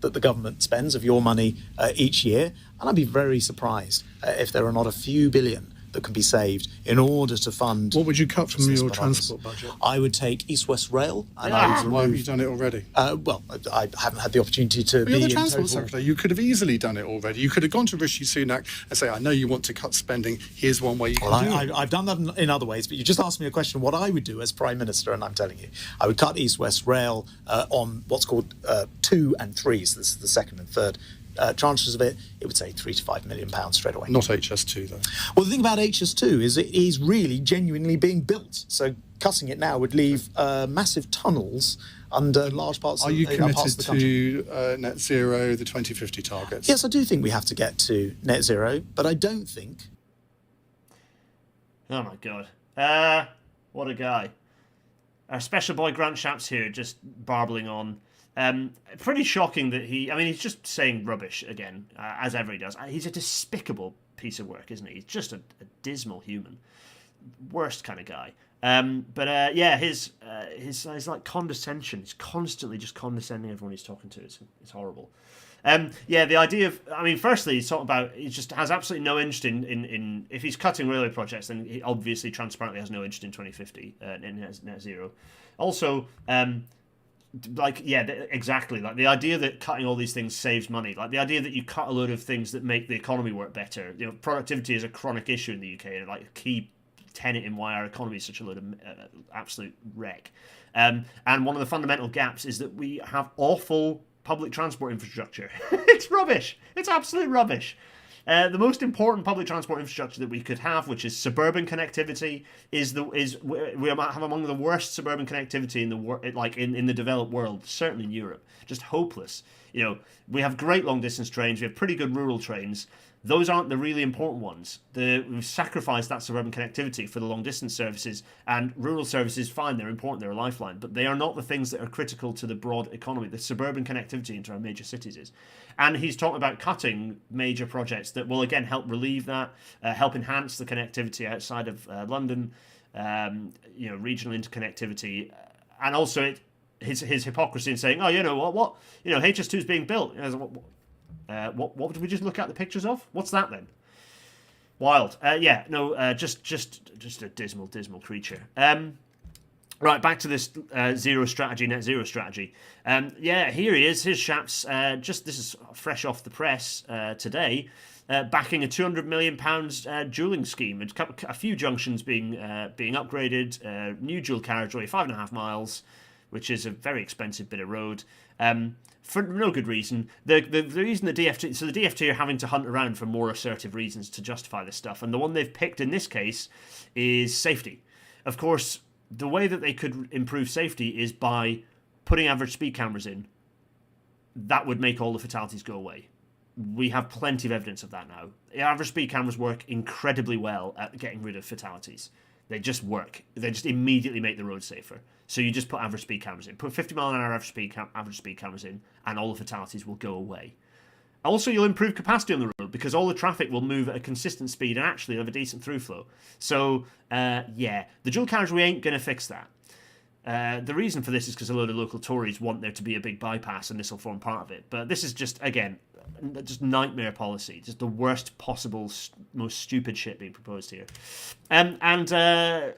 that the government spends of your money each year. And I'd be very surprised if there are not a few billion that can be saved in order to fund... What would you cut from your transport budget? I would take East West Rail. And why haven't you done it already? Well, I haven't had the opportunity to be You're the Transport Secretary. You could have easily done it already. You could have gone to Rishi Sunak and say, I know you want to cut spending. Here's one way you can do it. I've done that in other ways, but you just asked me a question what I would do as Prime Minister, and I'm telling you. I would cut East West Rail on what's called 2 and 3, so this is the second and third tranches of it, it would say £3 to £5 million straight away. Not HS2 though. Well, the thing about HS2 is it is really genuinely being built. So cutting it now would leave massive tunnels under large parts of the country. Are you committed to net zero, the 2050 targets? Yes, I do think we have to get to net zero, but I don't think... Oh, my God. What a guy. Our special boy Grant Shapps here just barbling on. Pretty shocking that he's just saying rubbish again, as ever he does. He's a despicable piece of work, isn't he? He's just a dismal human. Worst kind of guy. His like condescension. He's constantly just condescending everyone he's talking to. It's horrible. The idea of, firstly, he's talking about, he just has absolutely no interest in if he's cutting railway projects, then he obviously transparently has no interest in 2050 in net zero. Also, exactly, like the idea that cutting all these things saves money, like the idea that you cut a load of things that make the economy work better. Productivity is a chronic issue in the UK, and like a key tenet in why our economy is such a load of absolute wreck. And one of the fundamental gaps is that we have awful public transport infrastructure. It's rubbish. It's absolute rubbish. The most important public transport infrastructure that we could have, which is suburban connectivity, we have among the worst suburban connectivity in the developed world, certainly in Europe. Just hopeless. We have great long distance trains. We have pretty good rural trains. Those aren't the really important ones. We've sacrificed that suburban connectivity for the long distance services, and rural services, fine, they're important, they're a lifeline, but they are not the things that are critical to the broad economy. The suburban connectivity into our major cities is. And he's talking about cutting major projects that will, again, help relieve that, help enhance the connectivity outside of London, regional interconnectivity, and also his hypocrisy in saying, HS2 is being built. What did we just look at the pictures of? What's that then? Wild. Just a dismal creature. Right, back to this net zero strategy. Here he is. Here's Shapps. This is fresh off the press today, backing a £200 million dualling scheme. A few junctions being upgraded. New dual carriageway, 5.5 miles, which is a very expensive bit of road. For no good reason. The reason the DfT are having to hunt around for more assertive reasons to justify this stuff, and the one they've picked in this case is safety. Of course, the way that they could improve safety is by putting average speed cameras in. That would make all the fatalities go away. We have plenty of evidence of that now. Average speed cameras work incredibly well at getting rid of fatalities. They just work. They just immediately make the road safer. So you just put average speed cameras in. Put 50 mile an hour average speed cameras in, and all the fatalities will go away. Also, you'll improve capacity on the road because all the traffic will move at a consistent speed and actually have a decent through flow. So, the dual carriageway ain't going to fix that. The reason for this is because a load of local Tories want there to be a big bypass, and this will form part of it. But this is just, again, just nightmare policy. Just the worst possible, most stupid shit being proposed here.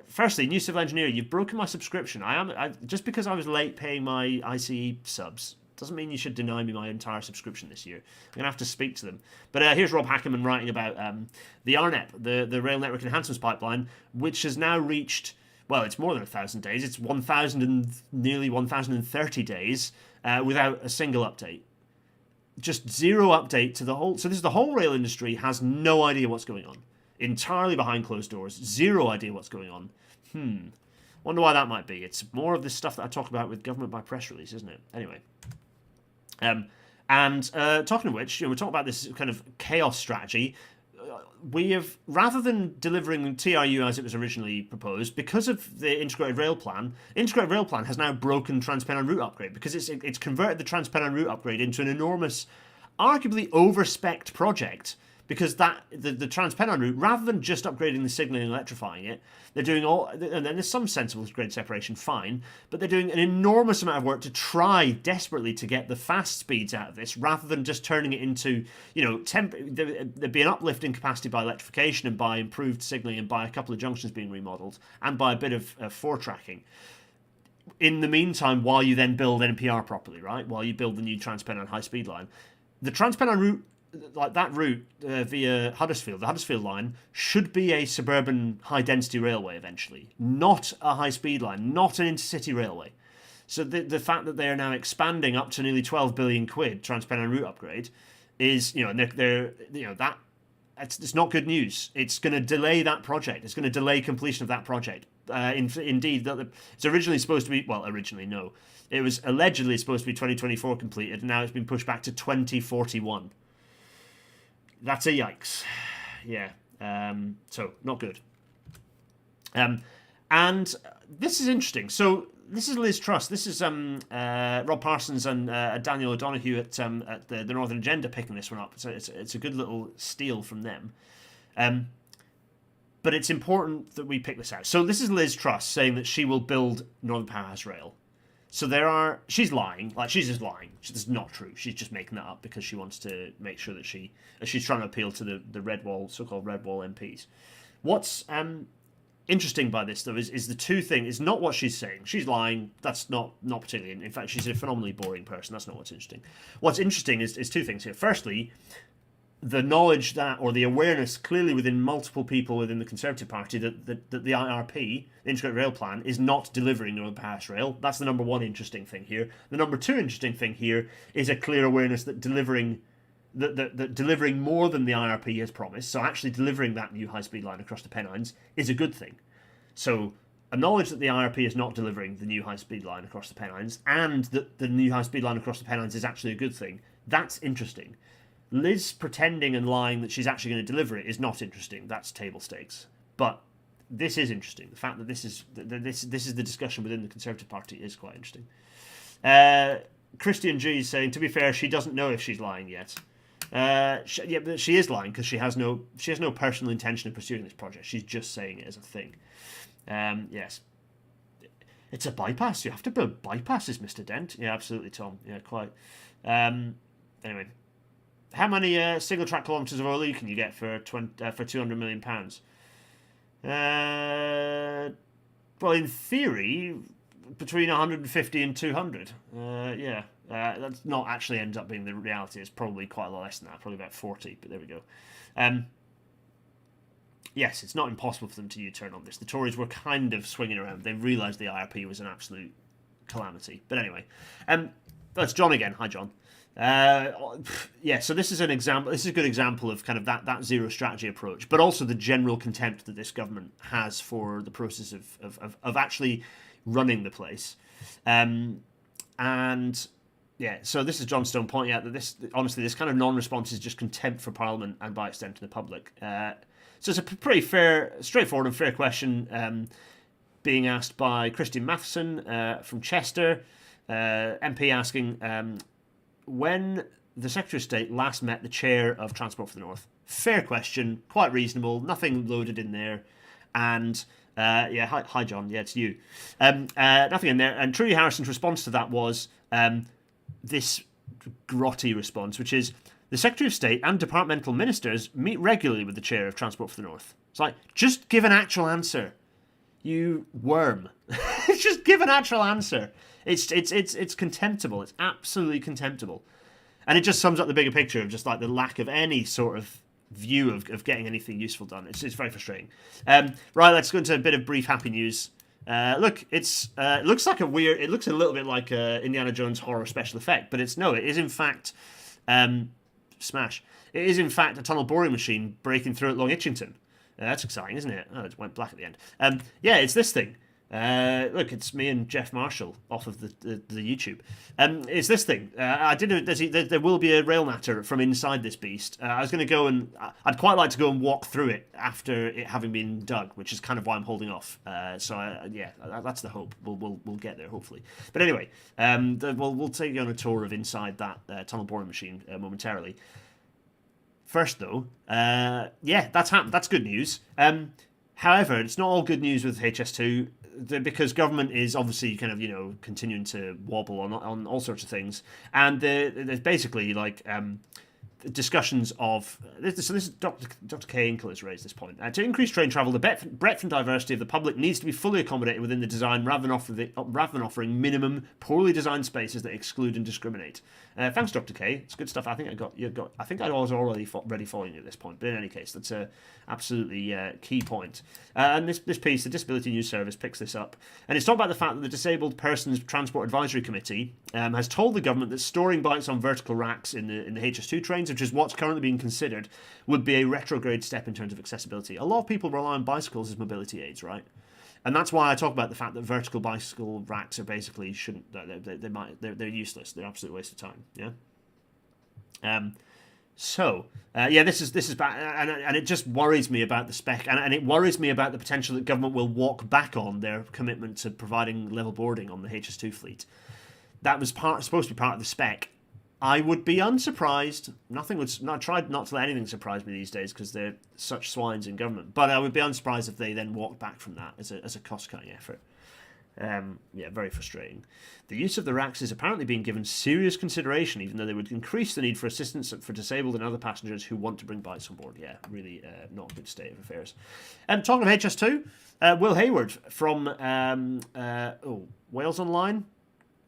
Firstly, new civil engineer, you've broken my subscription. Just because I was late paying my ICE subs doesn't mean you should deny me my entire subscription this year. I'm going to have to speak to them. But here's Rob Hackerman writing about the RNEP, the Rail Network Enhancements Pipeline, which has now reached, well, it's more than 1,000 days. It's nearly 1,030 days without a single update. Just zero update to the whole... So this is the whole rail industry has no idea what's going on. Entirely behind closed doors. Zero idea what's going on. Wonder why that might be. It's more of this stuff that I talk about with government by press release, isn't it? Anyway. Talking of which, we're talking about this kind of chaos strategy. We have, rather than delivering TRU as it was originally proposed, because of the Integrated Rail Plan has now broken TransPennine route upgrade because it's converted the TransPennine route upgrade into an enormous, arguably over-spec'd project. Because the TransPennine route, rather than just upgrading the signalling and electrifying it, they're doing and then there's some sensible grade separation, fine, but they're doing an enormous amount of work to try desperately to get the fast speeds out of this, rather than just turning it into, there'd be an uplift in capacity by electrification and by improved signalling and by a couple of junctions being remodeled and by a bit of foretracking. In the meantime, while you then build NPR properly, right? While you build the new TransPennine high-speed line. The TransPennine route, like that route via Huddersfield, the Huddersfield line should be a suburban high-density railway eventually, not a high-speed line, not an intercity railway. So the fact that they are now expanding up to nearly 12 billion quid TransPennine route upgrade is, and they're that it's not good news. It's going to delay that project. It's going to delay completion of that project. Indeed, it's originally supposed to be, originally no, it was allegedly supposed to be 2024 completed, and now it's been pushed back to 2041. That's a yikes. Yeah. So not good. And this is interesting. So this is Liz Truss. This is Rob Parsons and Daniel O'Donoghue at the Northern Agenda picking this one up. So it's a good little steal from them. But it's important that we pick this out. So this is Liz Truss saying that she will build Northern Powerhouse Rail. So she's lying. Like, she's just lying. This is not true. She's just making that up because she wants to make sure that she's trying to appeal to the Red Wall, so-called Red Wall MPs. What's interesting by this, though, is the two things. It's not what she's saying. She's lying. That's not particularly. In fact, she's a phenomenally boring person. That's not what's interesting. What's interesting is two things here. Firstly, the knowledge that, or the awareness clearly within multiple people within the Conservative Party that the IRP, the Integrated Rail Plan, is not delivering Northern Powerhouse Rail. That's the number one interesting thing here. The number two interesting thing here is a clear awareness that delivering more than the IRP has promised, so actually delivering that new high-speed line across the Pennines, is a good thing. So a knowledge that the IRP is not delivering the new high-speed line across the Pennines, and that the new high-speed line across the Pennines is actually a good thing, that's interesting. Liz pretending and lying that she's actually going to deliver it is not interesting. That's table stakes. But this is interesting. The fact that this is the discussion within the Conservative Party is quite interesting. Christian G is saying, to be fair, she doesn't know if she's lying yet. But she is lying because she has no personal intention of pursuing this project. She's just saying it as a thing. Yes. It's a bypass. You have to build bypasses, Mr. Dent. Yeah, absolutely, Tom. Yeah, quite. Anyway. How many single track kilometres of oil can you get for £200 million? Well, in theory, between 150 and 200. That's not actually ends up being the reality. It's probably quite a lot less than that, probably about 40. But there we go. Yes, it's not impossible for them to U-turn on this. The Tories were kind of swinging around. They realised the IRP was an absolute calamity. But anyway, that's John again. Hi, John. So this is an example. This is a good example of kind of that zero strategy approach, but also the general contempt that this government has for the process of actually running the place. So this is John Stone pointing out that this kind of non-response is just contempt for Parliament and by extension the public. So it's a pretty straightforward and fair question being asked by Christian Matheson from Chester, MP asking. When the Secretary of State last met the chair of Transport for the North? Fair question, quite reasonable, nothing loaded in there. And, hi John, yeah, it's you. Nothing in there. And Trudy Harrison's response to that was this grotty response, which is, the Secretary of State and departmental ministers meet regularly with the chair of Transport for the North. It's like, just give an actual answer, you worm. Just give an actual answer. It's contemptible. It's absolutely contemptible. And it just sums up the bigger picture of just like the lack of any sort of view of getting anything useful done. It's very frustrating. Right, let's go into a bit of brief happy news. Look, it looks a little bit like Indiana Jones horror special effect, but it is in fact smash. It is in fact a tunnel boring machine breaking through at Long Itchington. That's exciting, isn't it? Oh, it went black at the end. It's this thing. Look, it's me and Jeff Marshall off of the YouTube. It's this thing. There will be a rail natter from inside this beast. I was going to go and I'd quite like to go and walk through it after it having been dug, which is kind of why I'm holding off. That's the hope. We'll get there hopefully. But anyway, we'll take you on a tour of inside that tunnel boring machine momentarily. First though, that's happened. That's good news. However, it's not all good news with HS2. Because government is obviously kind of, continuing to wobble on all sorts of things. And there's basically like discussions of... So this is Dr. Kay Inkle has raised this point. To increase train travel, the breadth and diversity of the public needs to be fully accommodated within the design rather than offering minimum, poorly designed spaces that exclude and discriminate. Thanks, Dr. Kay. It's good stuff. I think I was already following you at this point. But in any case, that's a absolutely key point. And this piece, the Disability News Service, picks this up. And it's talking about the fact that the Disabled Persons Transport Advisory Committee has told the government that storing bikes on vertical racks in the HS2 trains lines, which is what's currently being considered, would be a retrograde step in terms of accessibility. A lot of people rely on bicycles as mobility aids, right? And that's why I talk about the fact that vertical bicycle racks are basically they're useless. They're an absolute waste of time. Yeah. This is bad, and it just worries me about the spec, and it worries me about the potential that government will walk back on their commitment to providing level boarding on the HS2 fleet. That was supposed to be part of the spec. I would be unsurprised. I tried not to let anything surprise me these days because they're such swines in government. But I would be unsurprised if they then walked back from that as a cost-cutting effort. Very frustrating. The use of the racks is apparently being given serious consideration, even though they would increase the need for assistance for disabled and other passengers who want to bring bikes on board. Yeah, really not a good state of affairs. Talking of HS2, Will Hayward from Wales Online?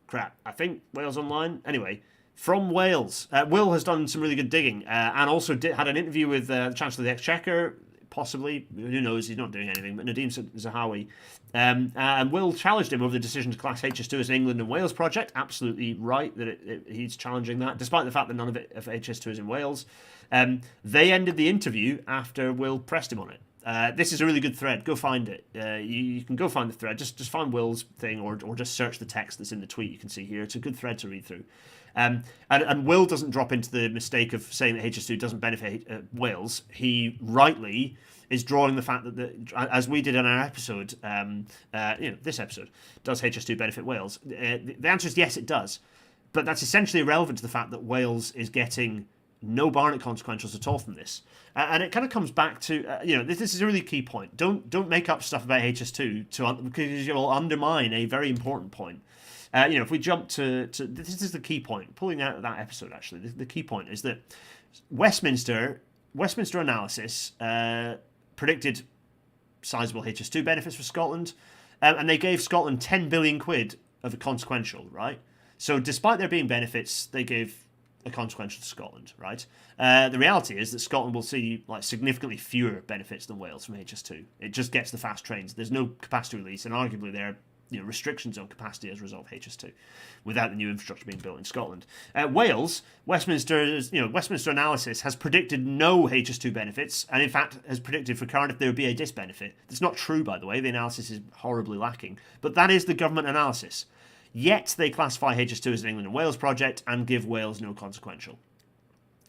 Crap, I think Wales Online. Anyway, from Wales. Will has done some really good digging and also had an interview with the Chancellor of the Exchequer, possibly. Who knows? He's not doing anything. But Nadeem Zahawi. And Will challenged him over the decision to class HS2 as an England and Wales project. Absolutely right that he's challenging that, despite the fact that none of HS2 is in Wales. They ended the interview after Will pressed him on it. This is a really good thread. Go find it. You can go find the thread. Just find Will's thing or just search the text that's in the tweet you can see here. It's a good thread to read through. And Will doesn't drop into the mistake of saying that HS2 doesn't benefit Wales. He rightly is drawing the fact that, as we did in our episode, this episode, does HS2 benefit Wales? The answer is yes, it does. But that's essentially irrelevant to the fact that Wales is getting no Barnett consequentials at all from this. And it kind of comes back to, this is a really key point. Don't make up stuff about HS2 because you'll undermine a very important point. If we jump to this is the key point, pulling out of that episode, actually, the key point is that Westminster analysis predicted sizable HS2 benefits for Scotland, and they gave Scotland 10 billion quid of a consequential, right? So despite there being benefits, they gave a consequential to Scotland, right? The reality is that Scotland will see significantly fewer benefits than Wales from HS2. It just gets the fast trains. There's no capacity release, and arguably there are restrictions on capacity as a result of HS2 without the new infrastructure being built in Scotland. Wales, Westminster analysis has predicted no HS2 benefits, and in fact has predicted for Cardiff there would be a disbenefit. That's not true, by the way. The analysis is horribly lacking, but that is the government analysis. Yet they classify HS2 as an England and Wales project and give Wales no consequential.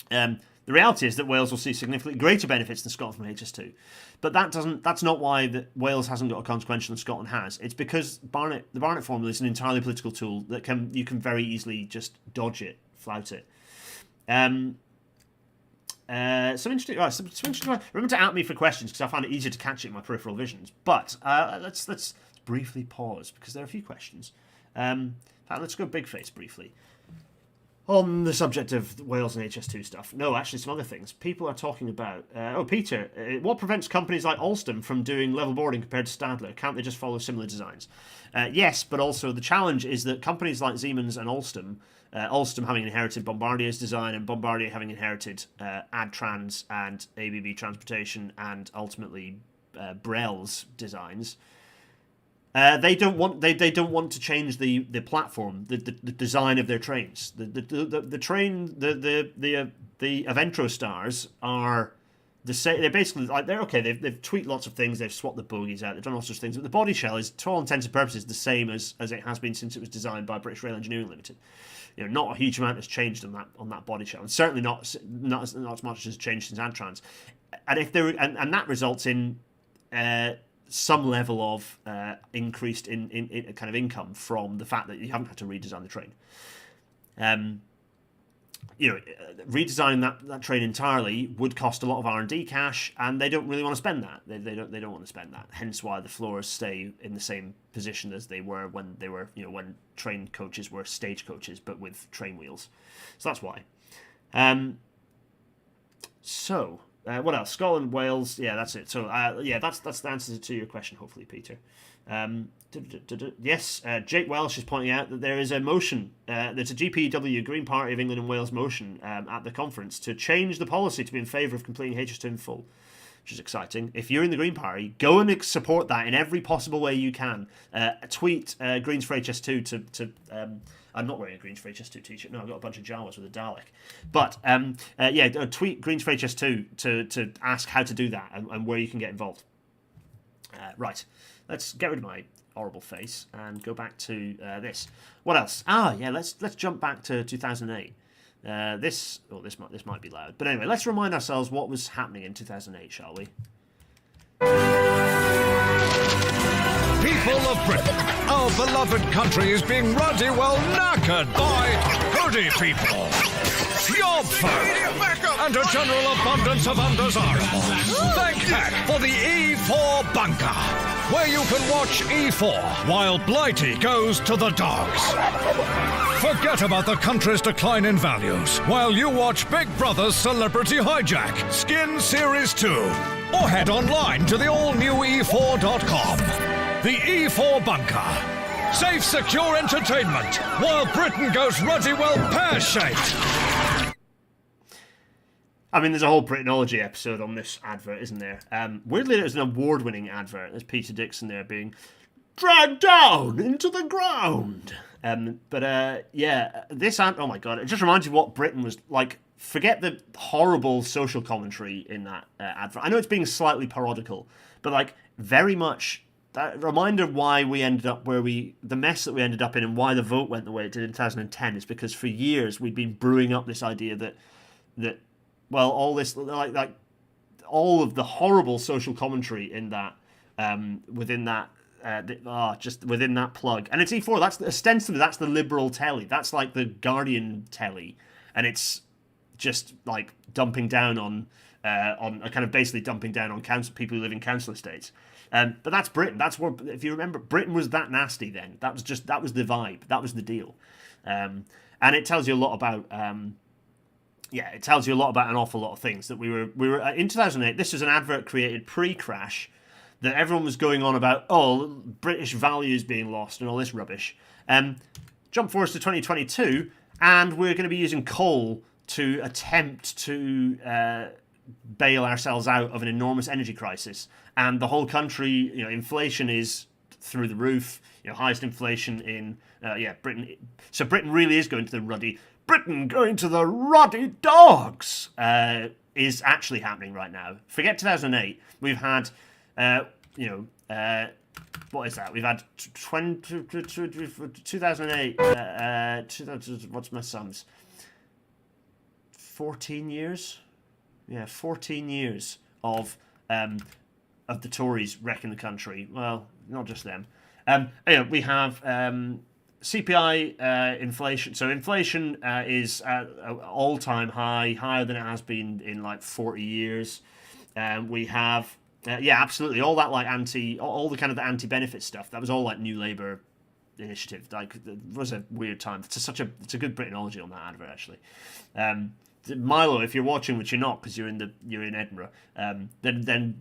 The reality is that Wales will see significantly greater benefits than Scotland from HS2, but that's not why Wales hasn't got a consequential and Scotland has. It's because the Barnett formula is an entirely political tool that you can very easily just dodge it, flout it. Some interesting. Remember to at me for questions because I find it easier to catch it in my peripheral visions. But let's briefly pause because there are a few questions. Let's go big face briefly. On the subject of Wales and HS2 stuff. No, actually some other things. People are talking about... Peter, what prevents companies like Alstom from doing level boarding compared to Stadler? Can't they just follow similar designs? Yes, but also the challenge is that companies like Siemens and Alstom having inherited Bombardier's design and Bombardier having inherited Adtrans and ABB Transportation and ultimately Brell's designs... They don't want to change the platform, the design of their trains. The Aventro stars are the same. They're basically they've tweaked lots of things. They've swapped the bogies out. They've done all sorts of things. But the body shell is, to all intents and purposes, the same as it has been since it was designed by British Rail Engineering Limited. Not a huge amount has changed on that body shell, and certainly not as much as has changed since Adtrans. And that results in some level of increased in kind of income from the fact that you haven't had to redesign the train. Redesigning that train entirely would cost a lot of R&D cash, and they don't really want to spend that. They don't want to spend that. Hence why the floors stay in the same position as they were when train coaches were stage coaches, but with train wheels. So that's why. What else? Scotland, Wales. Yeah, that's it. So, that's the answer to your question, hopefully, Peter. Yes, Jake Welsh is pointing out that there is a motion, there's a GPW, Green Party of England and Wales motion at the conference to change the policy to be in favour of completing HS2 in full. which is exciting. If you're in the Green Party, go and support that in every possible way you can. Tweet Greens for HS2 to I'm not wearing a Greens for HS2 t-shirt. No, I've got a bunch of Jawas with a Dalek. But tweet Greens for HS2 to ask how to do that and where you can get involved. Right, let's get rid of my horrible face and go back to this. What else? Let's jump back to 2008. This might be loud, but anyway, let's remind ourselves what was happening in 2008, shall we? People of Britain, our beloved country is being ruddy well knackered by hoodie people, yob folk, and a general abundance of undesirables. Thank heck for the E4 bunker, where you can watch E4 while Blighty goes to the dogs. Forget about the country's decline in values while you watch Big Brother's Celebrity Hijack, Skin Series 2. Or head online to the all-new E4.com. The E4 bunker. Safe, secure entertainment while Britain goes ruddy well pear-shaped. I mean, there's a whole Britanology episode on this advert, isn't there? Weirdly, there's an award-winning advert. There's Peter Dixon there being dragged down into the ground. This oh my god, it just reminds you what Britain was like. Forget the horrible social commentary in that advert. I know it's being slightly parodical, but like very much that reminder why we ended up the mess that we ended up in, and why the vote went the way it did in 2010 is because for years we'd been brewing up this idea that all this like all of the horrible social commentary in that within that. Just within that plug, and it's E4. That's ostensibly that's the liberal telly. That's like the Guardian telly, and it's just like dumping down on kind of basically dumping down on people who live in council estates. But that's Britain. That's where, if you remember, Britain was that nasty then. That was the vibe. That was the deal. And it tells you a lot about. It tells you a lot about an awful lot of things that we were in 2008. This was an advert created pre-crash. That everyone was going on about, British values being lost and all this rubbish. Jump forward to 2022, and we're going to be using coal to attempt to bail ourselves out of an enormous energy crisis. And the whole country, inflation is through the roof. Highest inflation in Britain. So Britain really is going to the ruddy. Britain going to the ruddy dogs is actually happening right now. Forget 2008. We've had. What is that? We've had 2008. What's my sums? 14 years. Yeah, 14 years of the Tories wrecking the country. Well, not just them. We have CPI inflation. So inflation is at an all-time high, higher than it has been in like 40 years. We have. Absolutely. All that like all the kind of the anti-benefit stuff. That was all like New Labour initiative. Like it was a weird time. It's a good Britanology on that advert actually. Milo, if you're watching, which you're not because you're in Edinburgh, then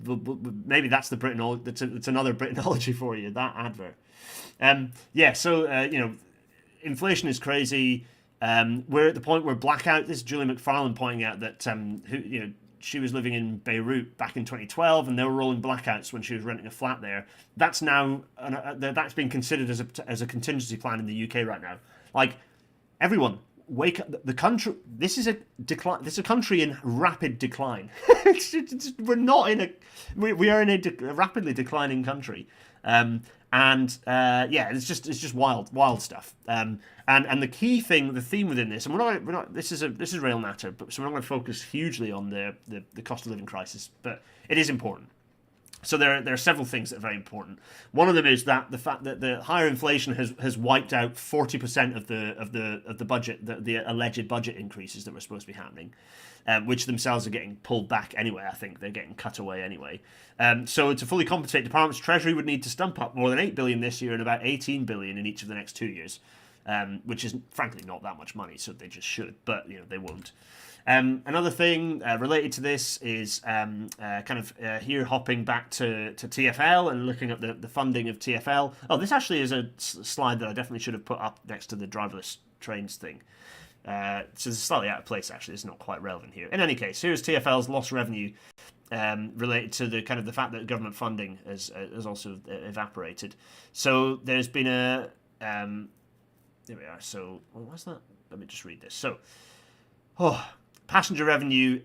maybe that's the Britanology. It's another Britanology for you. That advert. Inflation is crazy. We're at the point where blackout. This is Julie McFarlane pointing out that she was living in Beirut back in 2012, and they were rolling blackouts when she was renting a flat there. That's now that's been considered as a contingency plan in the UK right now. Like, everyone, wake up! The country. This is a decline. This is a country in rapid decline. We're not in a. We are in a rapidly declining country. It's just wild stuff. And the key thing, the theme within this, and we're not. This is real matter, but so we're not going to focus hugely on the cost of living crisis, but it is important. So there are several things that are very important. One of them is that the fact that the higher inflation has wiped out 40% of the budget, the alleged budget increases that were supposed to be happening, which themselves are getting pulled back anyway. I think they're getting cut away anyway. So to fully compensate, Department's Treasury would need to stump up more than $8 billion this year and about $18 billion in each of the next 2 years, which is frankly not that much money. So they just should, but they won't. Another thing related to this is here hopping back to TfL and looking at the funding of TfL. Oh, this actually is a slide that I definitely should have put up next to the driverless trains thing. So it's slightly out of place, actually. It's not quite relevant here. In any case, here's TfL's lost revenue related to the kind of the fact that government funding has also evaporated. So there's been a there we are. So what's that? Let me just read this. So, passenger revenue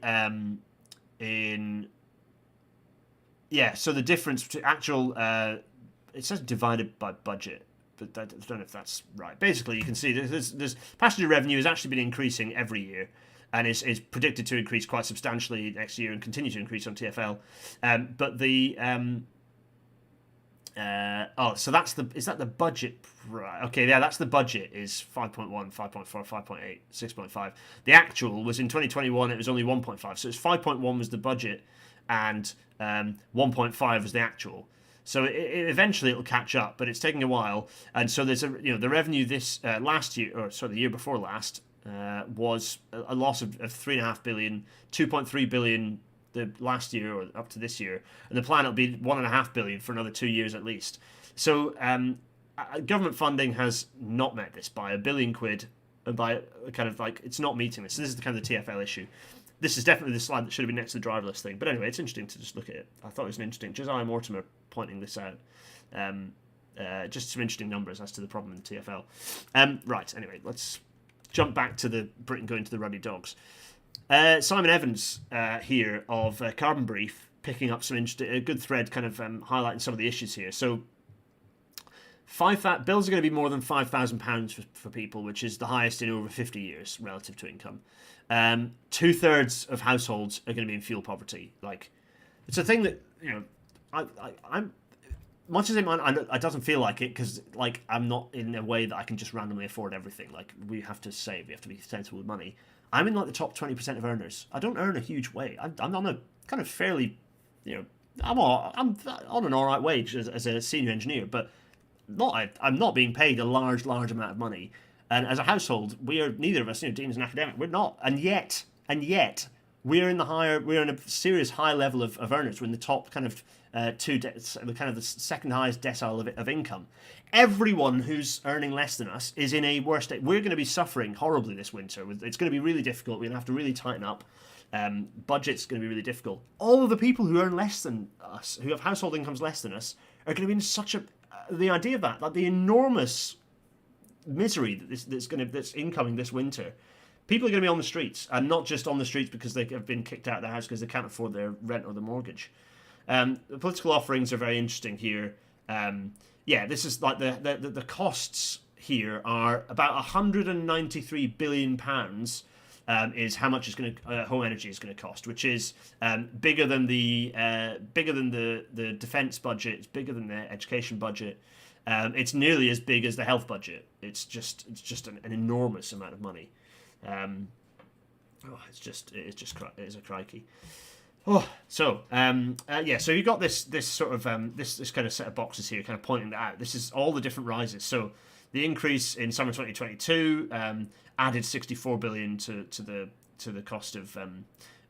so the difference between actual it says divided by budget, but I don't know if that's right. Basically, you can see there's passenger revenue has actually been increasing every year, and is predicted to increase quite substantially next year and continue to increase on TfL. But the so is that the budget? Right. Okay, yeah, that's the budget is 5.1, 5.4, 5.8, 6.5. The actual was in 2021, it was only 1.5. So it's 5.1 was the budget, and 1.5 was the actual. So eventually it'll catch up, but it's taking a while. And so there's the revenue this last year, or sorry, the year before last, was a loss of 3.5 billion, 2.3 billion the last year or up to this year, and the plan will be 1.5 billion for another 2 years at least. So government funding has not met this by £1 billion, and by kind of like it's not meeting this. So this is the kind of the TfL issue. This is definitely the slide that should have been next to the driverless thing. But anyway, it's interesting to just look at it. I thought it was an interesting. Josiah Mortimer pointing this out. Just some interesting numbers as to the problem in the TfL. Right. Anyway, let's jump back to the Britain going to the ruddy dogs. Simon Evans here of Carbon Brief, picking up some a good thread, kind of highlighting some of the issues here. So, bills are going to be more than £5,000 for people, which is the highest in over 50 years relative to income. 2/3 of households are going to be in fuel poverty. Like, it's a thing that I'm much as it doesn't feel like it, because like I'm not in a way that I can just randomly afford everything. Like, we have to save, we have to be sensible with money. I'm in like the top 20% of earners. I don't earn a huge wage. I'm on a kind of fairly, I'm on an all right wage as a senior engineer, but I'm not being paid a large amount of money. And as a household, neither of us, Dean's an academic, we're not. And yet, we're in a serious high level of earners. We're in the top kind of the second highest decile of income. Everyone who's earning less than us is in a worse state. We're going to be suffering horribly this winter. It's going to be really difficult. We're going to have to really tighten up. Budget's going to be really difficult. All of the people who earn less than us, who have household incomes less than us, are going to be in such the idea of that, like the enormous misery that's incoming this winter. People are going to be on the streets, and not just on the streets because they have been kicked out of their house because they can't afford their rent or the mortgage. The political offerings are very interesting here. This is like the costs here are about £193 billion is how much home energy is going to cost, which is bigger than the defence budget. It's bigger than the education budget. It's nearly as big as the health budget. It's just an enormous amount of money. It's a crikey. So you've got this sort of this kind of set of boxes here, kind of pointing that out. This is all the different rises. So the increase in summer 2022 added 64 billion to the cost of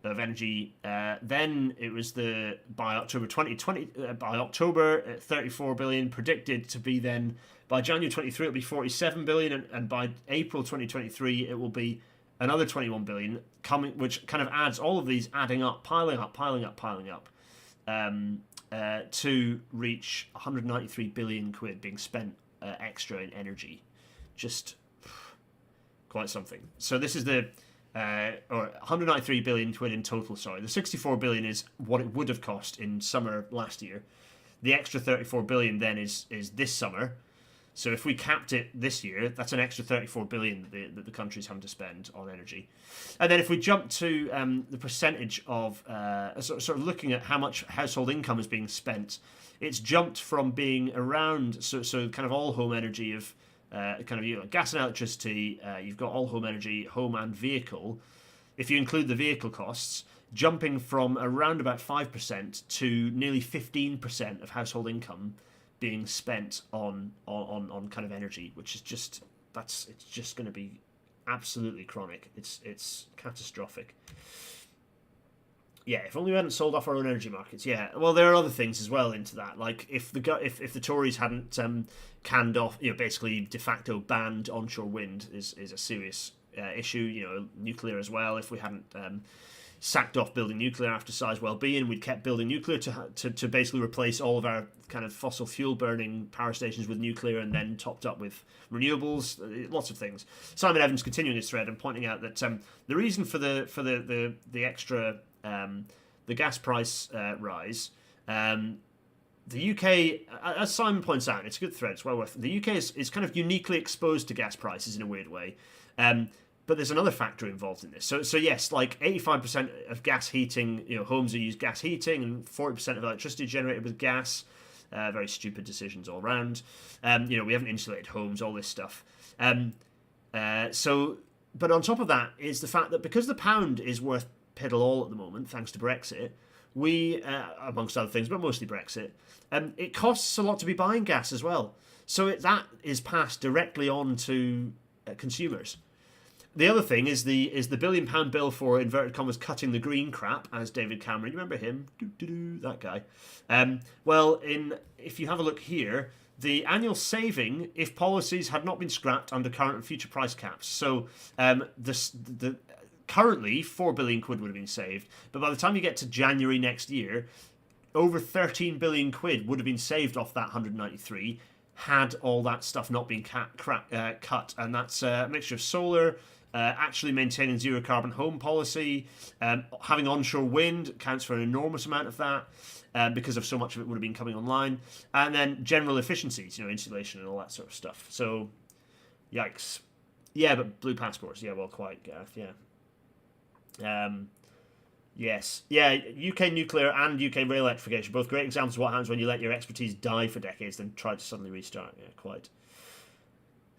energy. Then it was by October 2020 by October 34 billion, predicted to be then by January 23 it'll be 47 billion, and by April 2023 it will be another 21 billion coming, which kind of adds all of these adding up, piling up to reach 193 billion quid being spent extra in energy. Just quite something. So this is the 193 billion quid in total. Sorry, the 64 billion is what it would have cost in summer last year. The extra 34 billion then is this summer. So if we capped it this year, that's an extra 34 billion that the country's having to spend on energy. And then if we jump to the percentage of sort of looking at how much household income is being spent, it's jumped from being around so kind of all home energy of gas and electricity. You've got all home energy, home and vehicle. If you include the vehicle costs, jumping from around about 5% to nearly 15% of household income being spent on kind of energy, which is it's just going to be absolutely chronic. It's catastrophic. Yeah, if only we hadn't sold off our own energy markets. Yeah, well, there are other things as well into that. Like if the Tories hadn't canned off, basically de facto banned onshore wind is a serious issue. Nuclear as well. If we hadn't sacked off building nuclear after Sizewell B, and we'd kept building nuclear to basically replace all of our kind of fossil fuel burning power stations with nuclear, and then topped up with renewables, lots of things. Simon Evans continuing his thread and pointing out that the reason for the extra the gas price rise. The UK, as Simon points out, it's a good thread, it's well worth it. The UK is kind of uniquely exposed to gas prices in a weird way. But there's another factor involved in this. So yes, like 85% of gas heating, homes use gas heating, and 40% of electricity generated with gas. Very stupid decisions all around. We haven't insulated homes, all this stuff. But on top of that is the fact that because the pound is worth piddle all at the moment, thanks to Brexit, we, amongst other things, but mostly Brexit, it costs a lot to be buying gas as well. So that is passed directly on to consumers. The other thing is the £1 billion bill for, inverted commas, cutting the green crap, as David Cameron, you remember him? That guy. If you have a look here, the annual saving, if policies had not been scrapped under current and future price caps. So currently, 4 billion quid would have been saved, but by the time you get to January next year, over 13 billion quid would have been saved off that 193 had all that stuff not been cut. And that's a mixture of solar, actually maintaining zero carbon home policy, having onshore wind counts for an enormous amount of that because of so much of it would have been coming online, and then general efficiencies, insulation and all that sort of stuff. So, yikes. Yeah, but blue passports, yeah, well, quite, Gareth, yeah. Yes. Yeah, UK nuclear and UK rail electrification, both great examples of what happens when you let your expertise die for decades, then try to suddenly restart. Yeah, quite.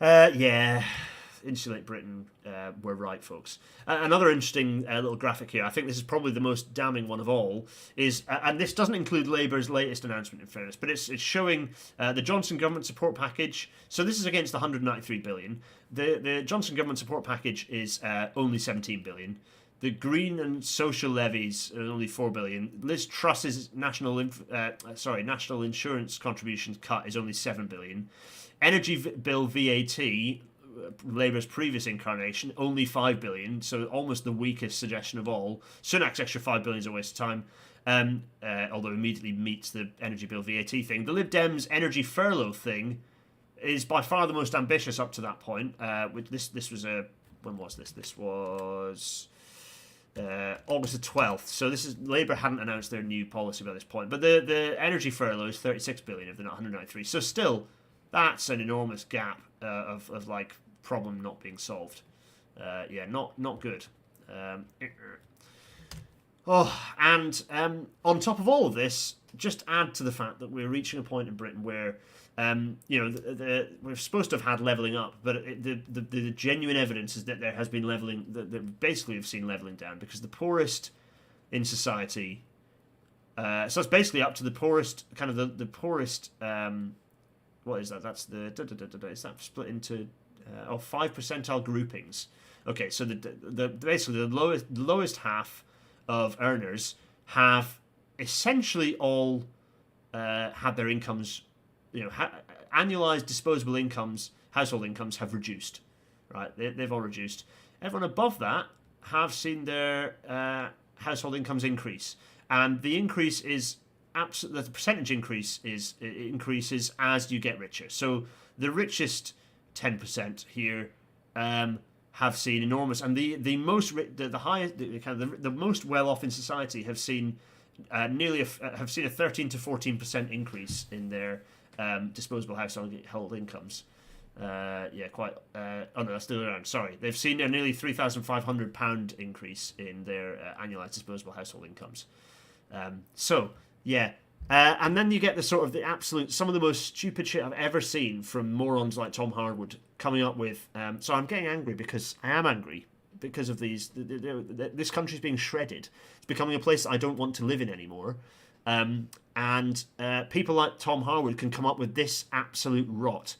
Yeah, insulate Britain, we're right, folks. Another interesting little graphic here, I think this is probably the most damning one of all, is, and this doesn't include Labour's latest announcement in fairness, but it's showing the Johnson government support package. So this is against the 193 billion. The Johnson government support package is only 17 billion. The green and social levies are only 4 billion. Liz Truss's national insurance contributions cut is only 7 billion. Energy bill VAT, Labour's previous incarnation, only 5 billion, so almost the weakest suggestion of all. Sunak's extra 5 billion is a waste of time, although immediately meets the energy bill VAT thing. The Lib Dems energy furlough thing is by far the most ambitious up to that point. This was when was this? This was August the 12th. So Labour hadn't announced their new policy by this point. But the energy furlough is 36 billion if they're not 193. So still, that's an enormous gap of like problem not being solved. Not good. On top of all of this, just add to the fact that we're reaching a point in Britain where we're supposed to have had levelling up, but the genuine evidence is that there has been levelling, that basically we've seen levelling down, because the poorest in society, so it's basically up to the poorest, kind of the poorest, what is that? That's is that split into 5 percentile groupings? Okay, so basically the lowest half of earners have essentially all had their incomes, annualized disposable incomes, household incomes have reduced, right? They've all reduced. Everyone above that have seen their household incomes increase, and the increase is the percentage increase increases as you get richer. So the richest 10% here have seen enormous, and the most the most well off in society have seen have seen a 13 to 14% increase in their disposable household incomes. Quite. Oh no, that's still around. Sorry, they've seen a nearly £3,500 increase in their annualized disposable household incomes. And then you get the sort of the absolute, some of the most stupid shit I've ever seen from morons like Tom Harwood coming up with. So I'm getting angry because I am angry because of these. This country's being shredded. It's becoming a place that I don't want to live in anymore. And people like Tom Harwood can come up with this absolute rot.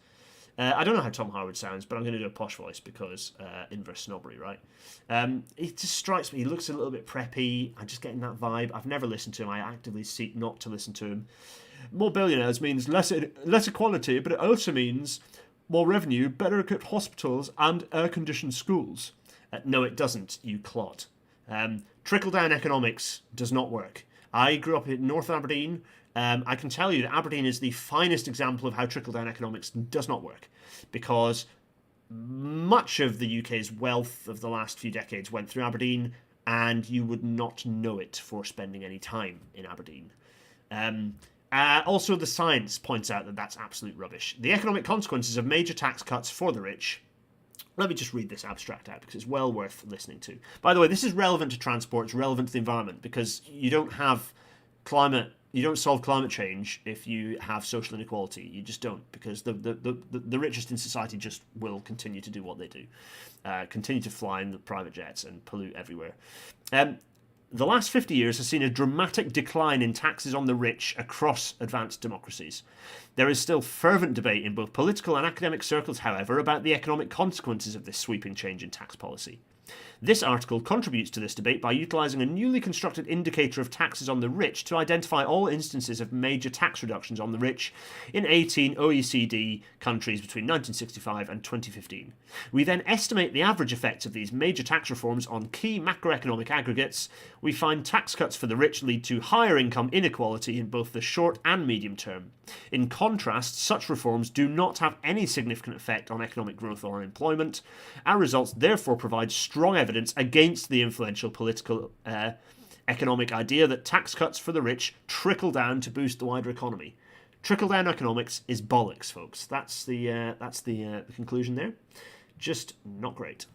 I don't know how Tom Harwood sounds, but I'm going to do a posh voice because inverse snobbery, right? It just strikes me. He looks a little bit preppy. I'm just getting that vibe. I've never listened to him. I actively seek not to listen to him. More billionaires means less equality, but it also means more revenue, better equipped hospitals, and air-conditioned schools. No, it doesn't, you clot. trickle-down economics does not work. I grew up in North Aberdeen. I can tell you that Aberdeen is the finest example of how trickle-down economics does not work, because much of the UK's wealth of the last few decades went through Aberdeen, and you would not know it for spending any time in Aberdeen. Also, the science points out that that's absolute rubbish. The economic consequences of major tax cuts for the rich. Let me just read this abstract out because it's well worth listening to. By the way, this is relevant to transport, it's relevant to the environment, because you don't solve climate change if you have social inequality. You just don't, because the richest in society just will continue to do what they do. Continue to fly in the private jets and pollute everywhere. The last 50 years has seen a dramatic decline in taxes on the rich across advanced democracies. There is still fervent debate in both political and academic circles, however, about the economic consequences of this sweeping change in tax policy. This article contributes to this debate by utilising a newly constructed indicator of taxes on the rich to identify all instances of major tax reductions on the rich in 18 OECD countries between 1965 and 2015. We then estimate the average effects of these major tax reforms on key macroeconomic aggregates. We find tax cuts for the rich lead to higher income inequality in both the short and medium term. In contrast, such reforms do not have any significant effect on economic growth or employment. Our results therefore provide strong evidence against the influential political economic idea that tax cuts for the rich trickle down to boost the wider economy. Trickle down economics is bollocks, folks. That's the conclusion there. Just not great.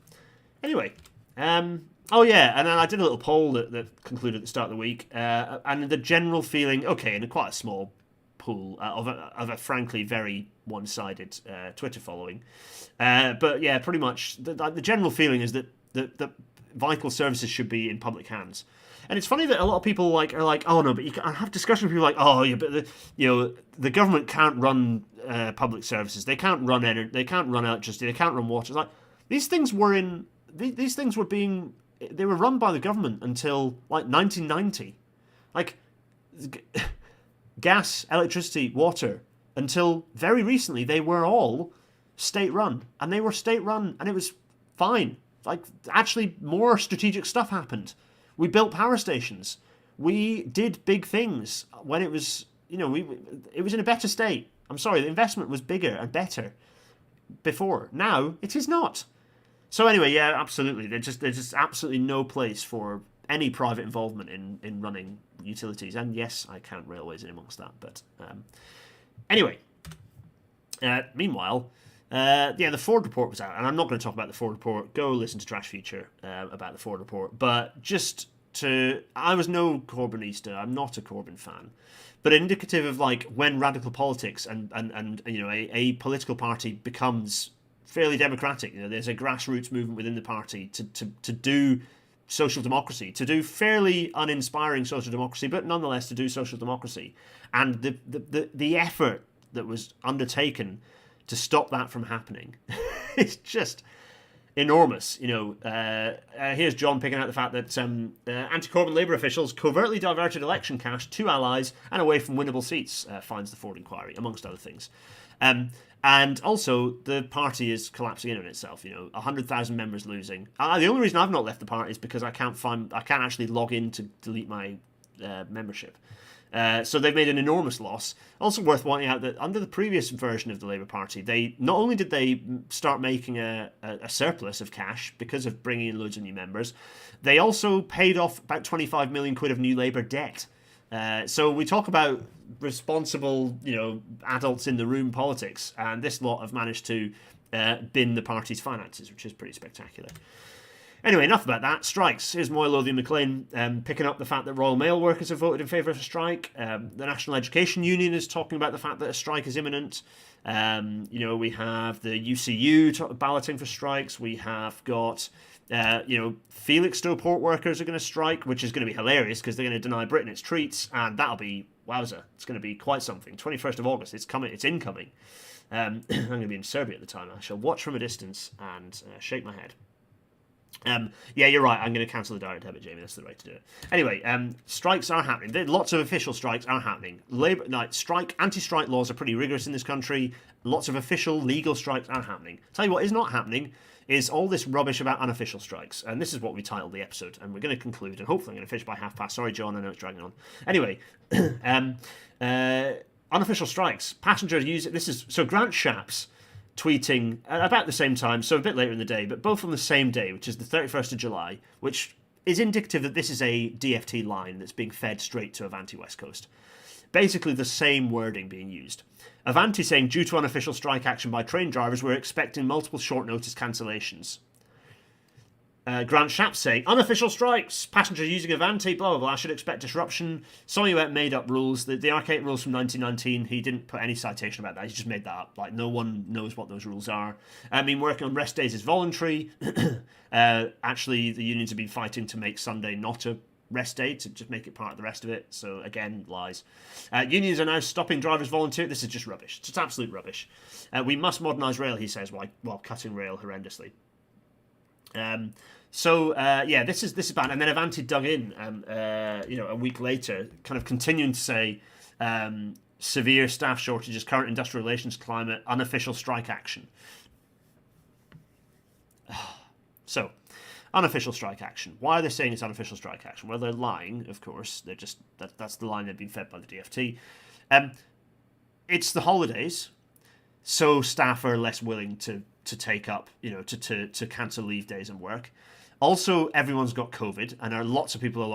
Anyway, oh yeah, and then I did a little poll that concluded at the start of the week, and the general feeling, okay, in quite a small pool of a frankly very one-sided Twitter following, but yeah, pretty much the general feeling is that vital services should be in public hands. And it's funny that a lot of people are like, oh no, but you can, I have discussions with people like, oh yeah, but the government can't run public services. They can't run energy. They can't run electricity. They can't run water. It's like these things were run by the government until like 1990, like gas, electricity, water. Until very recently, they were all state-run, and it was fine. Like, actually, more strategic stuff happened. We built power stations. We did big things when it was, it was in a better state. I'm sorry, the investment was bigger and better before. Now, it is not. So anyway, yeah, absolutely. There's just absolutely no place for any private involvement in running utilities. And yes, I count railways in amongst that. But anyway, meanwhile, the Ford report was out, and I'm not going to talk about the Ford report. Go listen to Trash Future about the Ford report. But I was no Corbynista. I'm not a Corbyn fan, but indicative of like when radical politics and a political party becomes fairly democratic. There's a grassroots movement within the party to do social democracy, to do fairly uninspiring social democracy, but nonetheless to do social democracy, and the effort that was undertaken to stop that from happening it's just enormous. Here's John picking out the fact that anti-Corbyn Labour officials covertly diverted election cash to allies and away from winnable seats, finds the Ford inquiry, amongst other things. And also, the party is collapsing in on itself. 100,000 members losing. The only reason I've not left the party is because I can't actually log in to delete my membership. So they've made an enormous loss. Also worth pointing out that under the previous version of the Labour Party, they not only did they start making a surplus of cash because of bringing in loads of new members, they also paid off about 25 million quid of new Labour debt. So we talk about responsible, adults in the room politics, and this lot have managed to bin the party's finances, which is pretty spectacular. Anyway, enough about that. Strikes. Here's Moyle Lothian McLean picking up the fact that Royal Mail workers have voted in favour of a strike. The National Education Union is talking about the fact that a strike is imminent. We have the UCU balloting for strikes. We have got, Felixstowe port workers are going to strike, which is going to be hilarious because they're going to deny Britain its treats, and that'll be, wowza, it's going to be quite something. 21st of August, it's incoming. I'm going to be in Serbia at the time. I shall watch from a distance and shake my head. Yeah, you're right. I'm going to cancel the direct debit, Jamie. That's the way to do it. Anyway, strikes are happening. Lots of official strikes are happening. Anti-strike laws are pretty rigorous in this country. Lots of official legal strikes are happening. Tell you what is not happening is all this rubbish about unofficial strikes. And this is what we titled the episode. And we're going to conclude. And hopefully I'm going to finish by past. Sorry, John. I know it's dragging on. Anyway, unofficial strikes. Passengers use it. So Grant Shapps tweeting about the same time, so a bit later in the day, but both on the same day, which is the 31st of July, which is indicative that this is a DFT line that's being fed straight to Avanti West Coast. Basically the same wording being used. Avanti saying, due to unofficial strike action by train drivers, we're expecting multiple short notice cancellations. Grant Shapps saying, unofficial strikes, passengers using Avanti, blah, blah, blah, I should expect disruption. Something about made-up rules. The archaic rules from 1919, he didn't put any citation about that. He just made that up. Like, no one knows what those rules are. I mean, working on rest days is voluntary. Actually, the unions have been fighting to make Sunday not a rest day, to just make it part of the rest of it. So, again, lies. Unions are now stopping drivers volunteer. This is just rubbish. It's just absolute rubbish. We must modernise rail, he says, while cutting rail horrendously. This is bad. And then Avanti dug in, a week later, kind of continuing to say severe staff shortages, current industrial relations climate, unofficial strike action. So, unofficial strike action. Why are they saying it's unofficial strike action? Well, they're lying, of course. They're just that's the line they've been fed by the DFT. It's the holidays, so staff are less willing to take up, to cancel leave days and work. Also, everyone's got COVID, and there are lots of people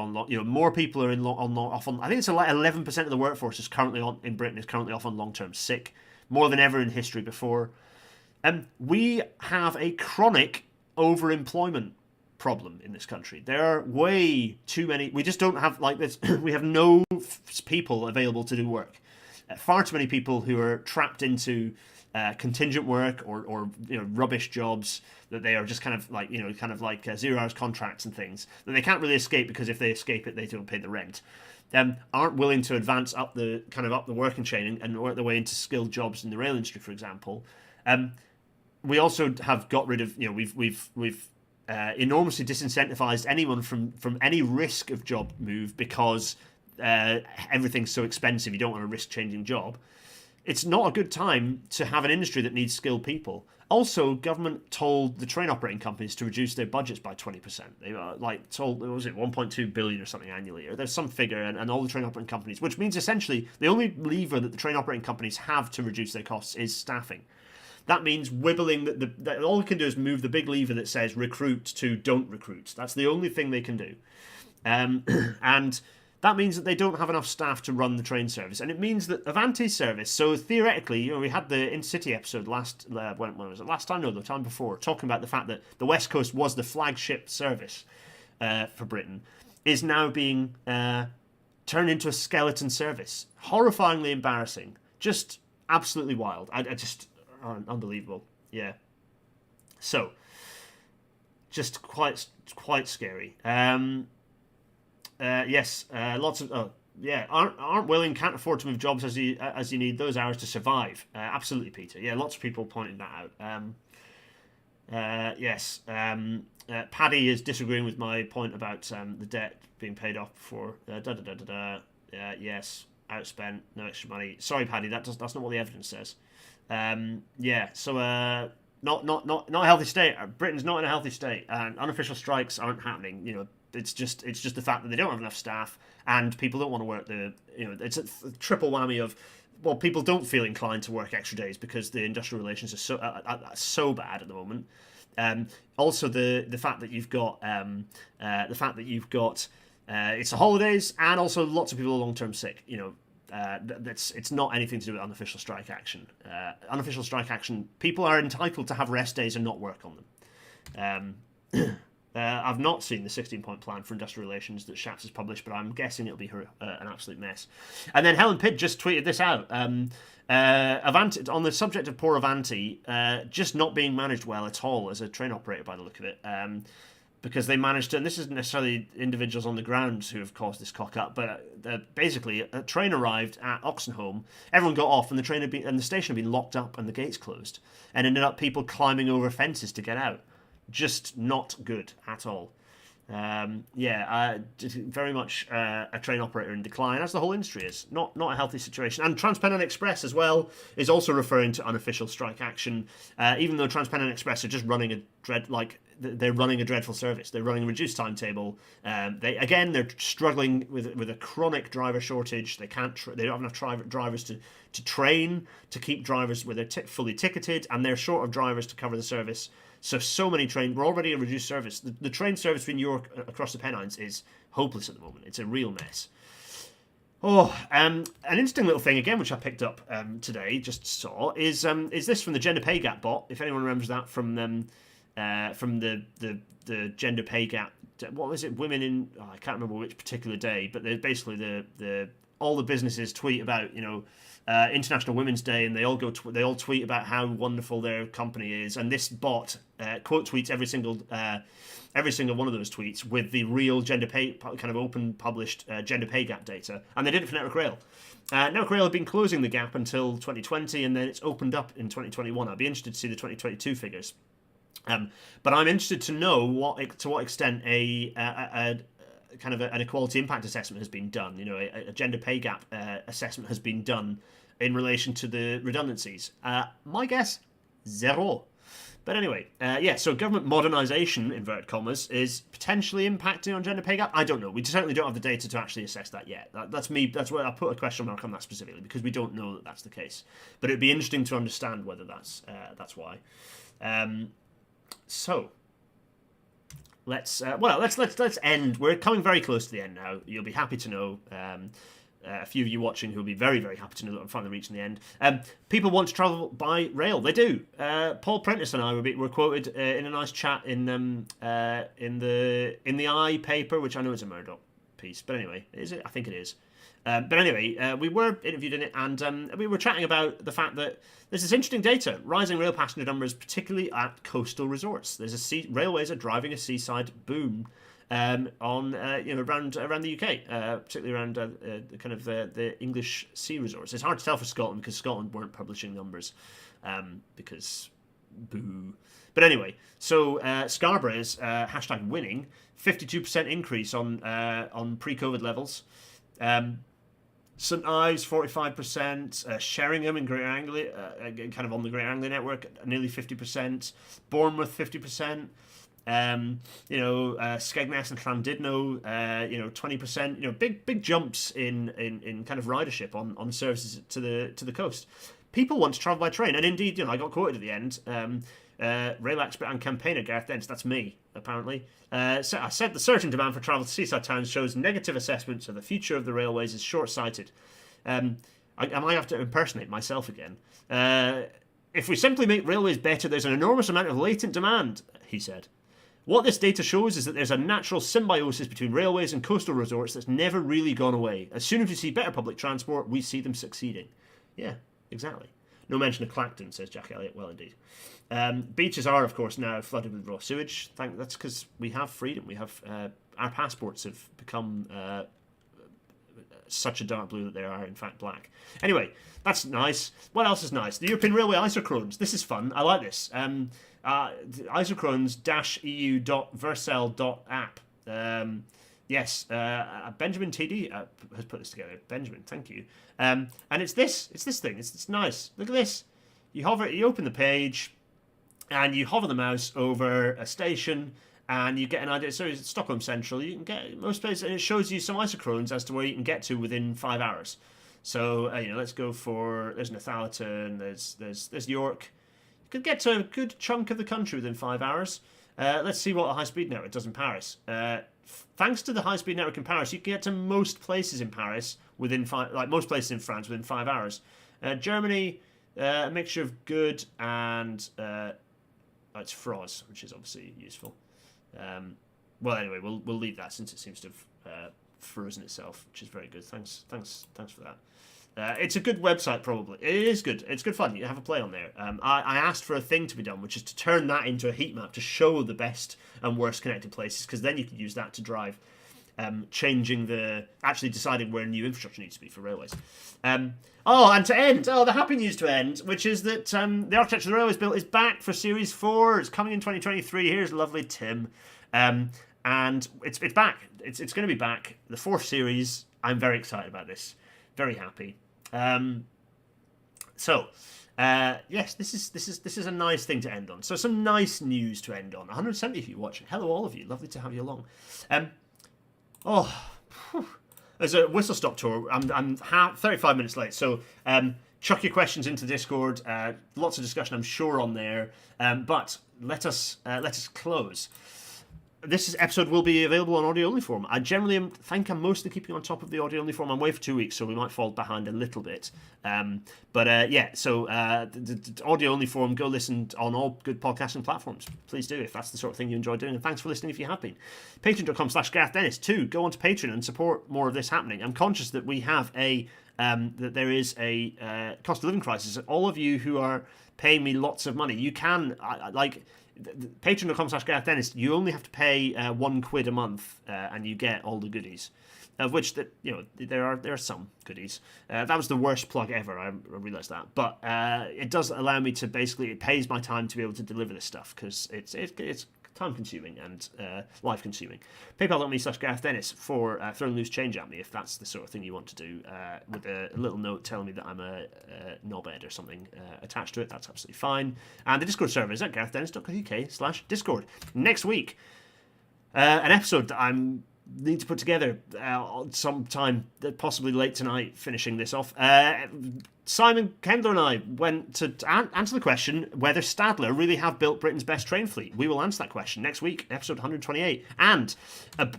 more people are off on. I think it's like 11% of the workforce is currently in Britain is currently off on long-term sick, more than ever in history before. We have a chronic overemployment problem in this country. There are way too many. We just don't have like this. We have no people available to do work. Far too many people who are trapped into contingent work or rubbish jobs that they are just kind of like 0 hours contracts and things that they can't really escape, because if they escape it, they don't pay the rent. Aren't willing to advance up the working chain and work their way into skilled jobs in the rail industry, for example. We also have got rid of we've enormously disincentivized anyone from any risk of job move, because everything's so expensive. You don't want to risk changing job. It's not a good time to have an industry that needs skilled people. Also, government told the train operating companies to reduce their budgets by 20%. They were told, what was it, 1.2 billion or something annually, or there's some figure, and all the train operating companies, which means essentially the only lever that the train operating companies have to reduce their costs is staffing. That means wibbling that all we can do is move the big lever that says recruit to don't recruit. That's the only thing they can do. And that means that they don't have enough staff to run the train service. And it means that Avanti's service, so theoretically, we had the In-City episode when was it? Last time? No, the time before, talking about the fact that the West Coast was the flagship service for Britain, is now being turned into a skeleton service. Horrifyingly embarrassing. Just absolutely wild. Unbelievable. Yeah. So, just quite scary. Lots of aren't willing, can't afford to move jobs as you need those hours to survive. Absolutely, Peter. Yeah, lots of people pointing that out. Paddy is disagreeing with my point about the debt being paid off before. Yes, outspent, no extra money. Sorry, Paddy, that's not what the evidence says. Not a healthy state. Britain's not in a healthy state, and unofficial strikes aren't happening. It's just the fact that they don't have enough staff, and people don't want to work it's a triple whammy of, well, people don't feel inclined to work extra days because the industrial relations are so bad at the moment. Also the fact that you've got it's the holidays, and also lots of people are long-term sick. It's not anything to do with unofficial strike action. Unofficial strike action, people are entitled to have rest days and not work on them. I've not seen the 16-point plan for industrial relations that Shapps has published, but I'm guessing it'll be an absolute mess. And then Helen Pidd just tweeted this out. Avanti, on the subject of poor Avanti, just not being managed well at all as a train operator by the look of it. Because they managed to, and this isn't necessarily individuals on the ground who have caused this cock up, but basically a train arrived at Oxenholme, everyone got off, and the station had been locked up and the gates closed, and ended up people climbing over fences to get out. just not good at all. Very much a train operator in decline, as the whole industry is. Not a healthy situation. And TransPennine Express as well is also referring to unofficial strike action, even though TransPennine Express are just running they're running a dreadful service. They're running a reduced timetable. They're struggling with a chronic driver shortage. They don't have enough drivers to train, to keep drivers where they're fully ticketed, and they're short of drivers to cover the service. So many trains. We're already a reduced service. The train service between York across the Pennines is hopeless at the moment. It's a real mess. An interesting little thing again, which I picked up today, just saw, is this from the gender pay gap bot. If anyone remembers that from the gender pay gap. What was it? Women in I can't remember which particular day, but they're basically all the businesses tweet about International Women's Day, and they all tweet about how wonderful their company is, and this bot quote tweets every single one of those tweets with the real gender pay kind of open published gender pay gap data, and they did it for Network Rail. Network Rail had been closing the gap until 2020, and then it's opened up in 2021. I'd be interested to see the 2022 figures, but I'm interested to know to what extent a kind of an equality impact assessment has been done. A gender pay gap assessment has been done in relation to the redundancies. My guess, zero. But anyway, so government modernisation, inverted commas, is potentially impacting on gender pay gap. I don't know. We certainly don't have the data to actually assess that yet. That's me. That's where I put a question mark on that specifically, because we don't know that that's the case. But it'd be interesting to understand whether that's why. So let's end. We're coming very close to the end now. You'll be happy to know. A few of you watching who will be very, very happy to know that I'm finally reaching the end. People want to travel by rail. They do. Paul Prentice and I were quoted in a nice chat in the I paper, which I know is a Murdoch piece, but anyway, is it? I think it is. But anyway, we were interviewed in it, and we were chatting about the fact that there's this interesting data: rising rail passenger numbers, particularly at coastal resorts. Railways are driving a seaside boom. Around the UK, particularly around the English sea resorts. It's hard to tell for Scotland because Scotland weren't publishing numbers because boo. But anyway, so Scarborough's hashtag winning 52% increase on pre-COVID levels. St Ives 45%, Sheringham in Greater Anglia, kind of on the Greater Anglia network, nearly 50%. Bournemouth 50%. Skegness and Llandudno, 20%, big jumps in kind of ridership on services to the coast. People want to travel by train, and indeed, I got quoted at the end. Rail expert and campaigner Gareth Dent, that's me, apparently. So I said the surging demand for travel to seaside towns shows negative assessments of the future of the railways is short-sighted. I might have to impersonate myself again. If we simply make railways better, there's an enormous amount of latent demand, he said. What this data shows is that there's a natural symbiosis between railways and coastal resorts that's never really gone away. As soon as we see better public transport, we see them succeeding. Yeah, exactly. No mention of Clacton, says Jack Elliott. Well, indeed. Beaches are, of course, now flooded with raw sewage. That's because we have freedom. We have our passports have become such a dark blue that they are, in fact, black. Anyway, that's nice. What else is nice? The European Railway isochrones. This is fun. I like this. isochrones-eu.vercel.app. Yes, Benjamin TD has put this together. Benjamin, thank you. And it's this thing. It's nice. Look at this. You open the page, and you hover the mouse over a station, and you get an idea. So it's Stockholm Central. You can get most places, and it shows you some isochrones as to where you can get to within 5 hours. So let's go for there's Northallerton, there's York. You could get to a good chunk of the country within 5 hours. Let's see what a high-speed network does in Paris. Thanks to the high-speed network in Paris, you can get to most places in Paris within most places in France within 5 hours. Germany, a mixture of good and it's Froz, which is obviously useful. Well, anyway, we'll leave that since it seems to have frozen itself, which is very good. Thanks for that. It's a good website, probably. It is good. It's good fun. You have a play on there. I asked for a thing to be done, which is to turn that into a heat map to show the best and worst connected places, because then you can use that to drive actually deciding where new infrastructure needs to be for railways. And to end, the happy news to end, which is that the Architecture of the Railways Bill is back for Series 4. It's coming in 2023. Here's lovely Tim. And it's back. It's going to be back. The 4th series. I'm very excited about this. Very happy. Yes, this is a nice thing to end on. So some nice news to end on. 170 of you watching. Hello, all of you. Lovely to have you along. There's a whistle stop tour. I'm 35 minutes late, so chuck your questions into Discord. Lots of discussion, I'm sure, on there. But let us close. This episode will be available on audio-only form. I generally think I'm mostly keeping on top of the audio-only form. I'm away for 2 weeks, so we might fall behind a little bit. So the audio-only form, go listen on all good podcasting platforms. Please do, if that's the sort of thing you enjoy doing. And thanks for listening if you have been. Patreon.com/GarethDennis. 2, go onto Patreon and support more of this happening. I'm conscious that we have that there is a cost of living crisis. All of you who are paying me lots of money, you can, Patreon.com/GarethDennis, you only have to pay £1 a month and you get all the goodies, of which there are some goodies. That was the worst plug ever, I realised that, but it does allow me to it pays my time to be able to deliver this stuff, because it's time consuming and life consuming. PayPal.me/GarethDennis for throwing loose change at me if that's the sort of thing you want to do, with a little note telling me that I'm a knobhead or something attached to it. That's absolutely fine. And the Discord server is at GarethDennis.co.uk/Discord. Next week, an episode that I'm need to put together sometime, possibly late tonight, finishing this off. Simon Kendler and I went to answer the question whether Stadler really have built Britain's best train fleet. We will answer that question next week, episode 128. And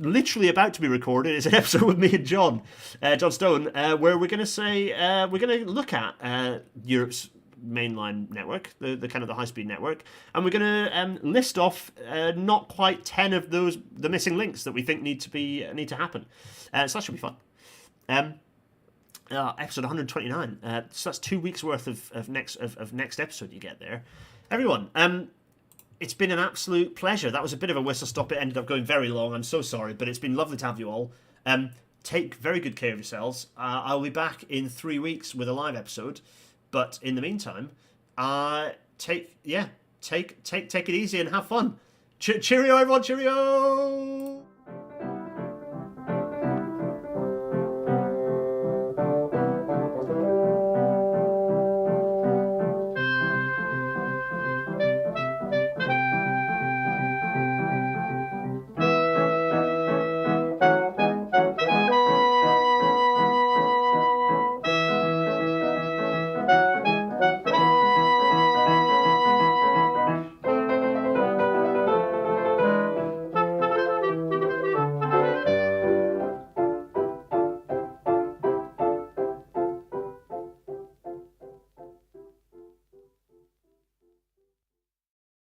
literally about to be recorded is an episode with me and John Stone, where we're going to look at Europe's mainline network, the kind of the high-speed network, and we're going to list off not quite 10 of the missing links that we think need to happen. So that should be fun. Episode 129. So that's 2 weeks worth of next episode you get there. Everyone, it's been an absolute pleasure. That was a bit of a whistle stop. It ended up going very long. I'm so sorry, but it's been lovely to have you all. Take very good care of yourselves. I'll be back in 3 weeks with a live episode. But in the meantime, take it easy and have fun. Cheerio, everyone. Cheerio.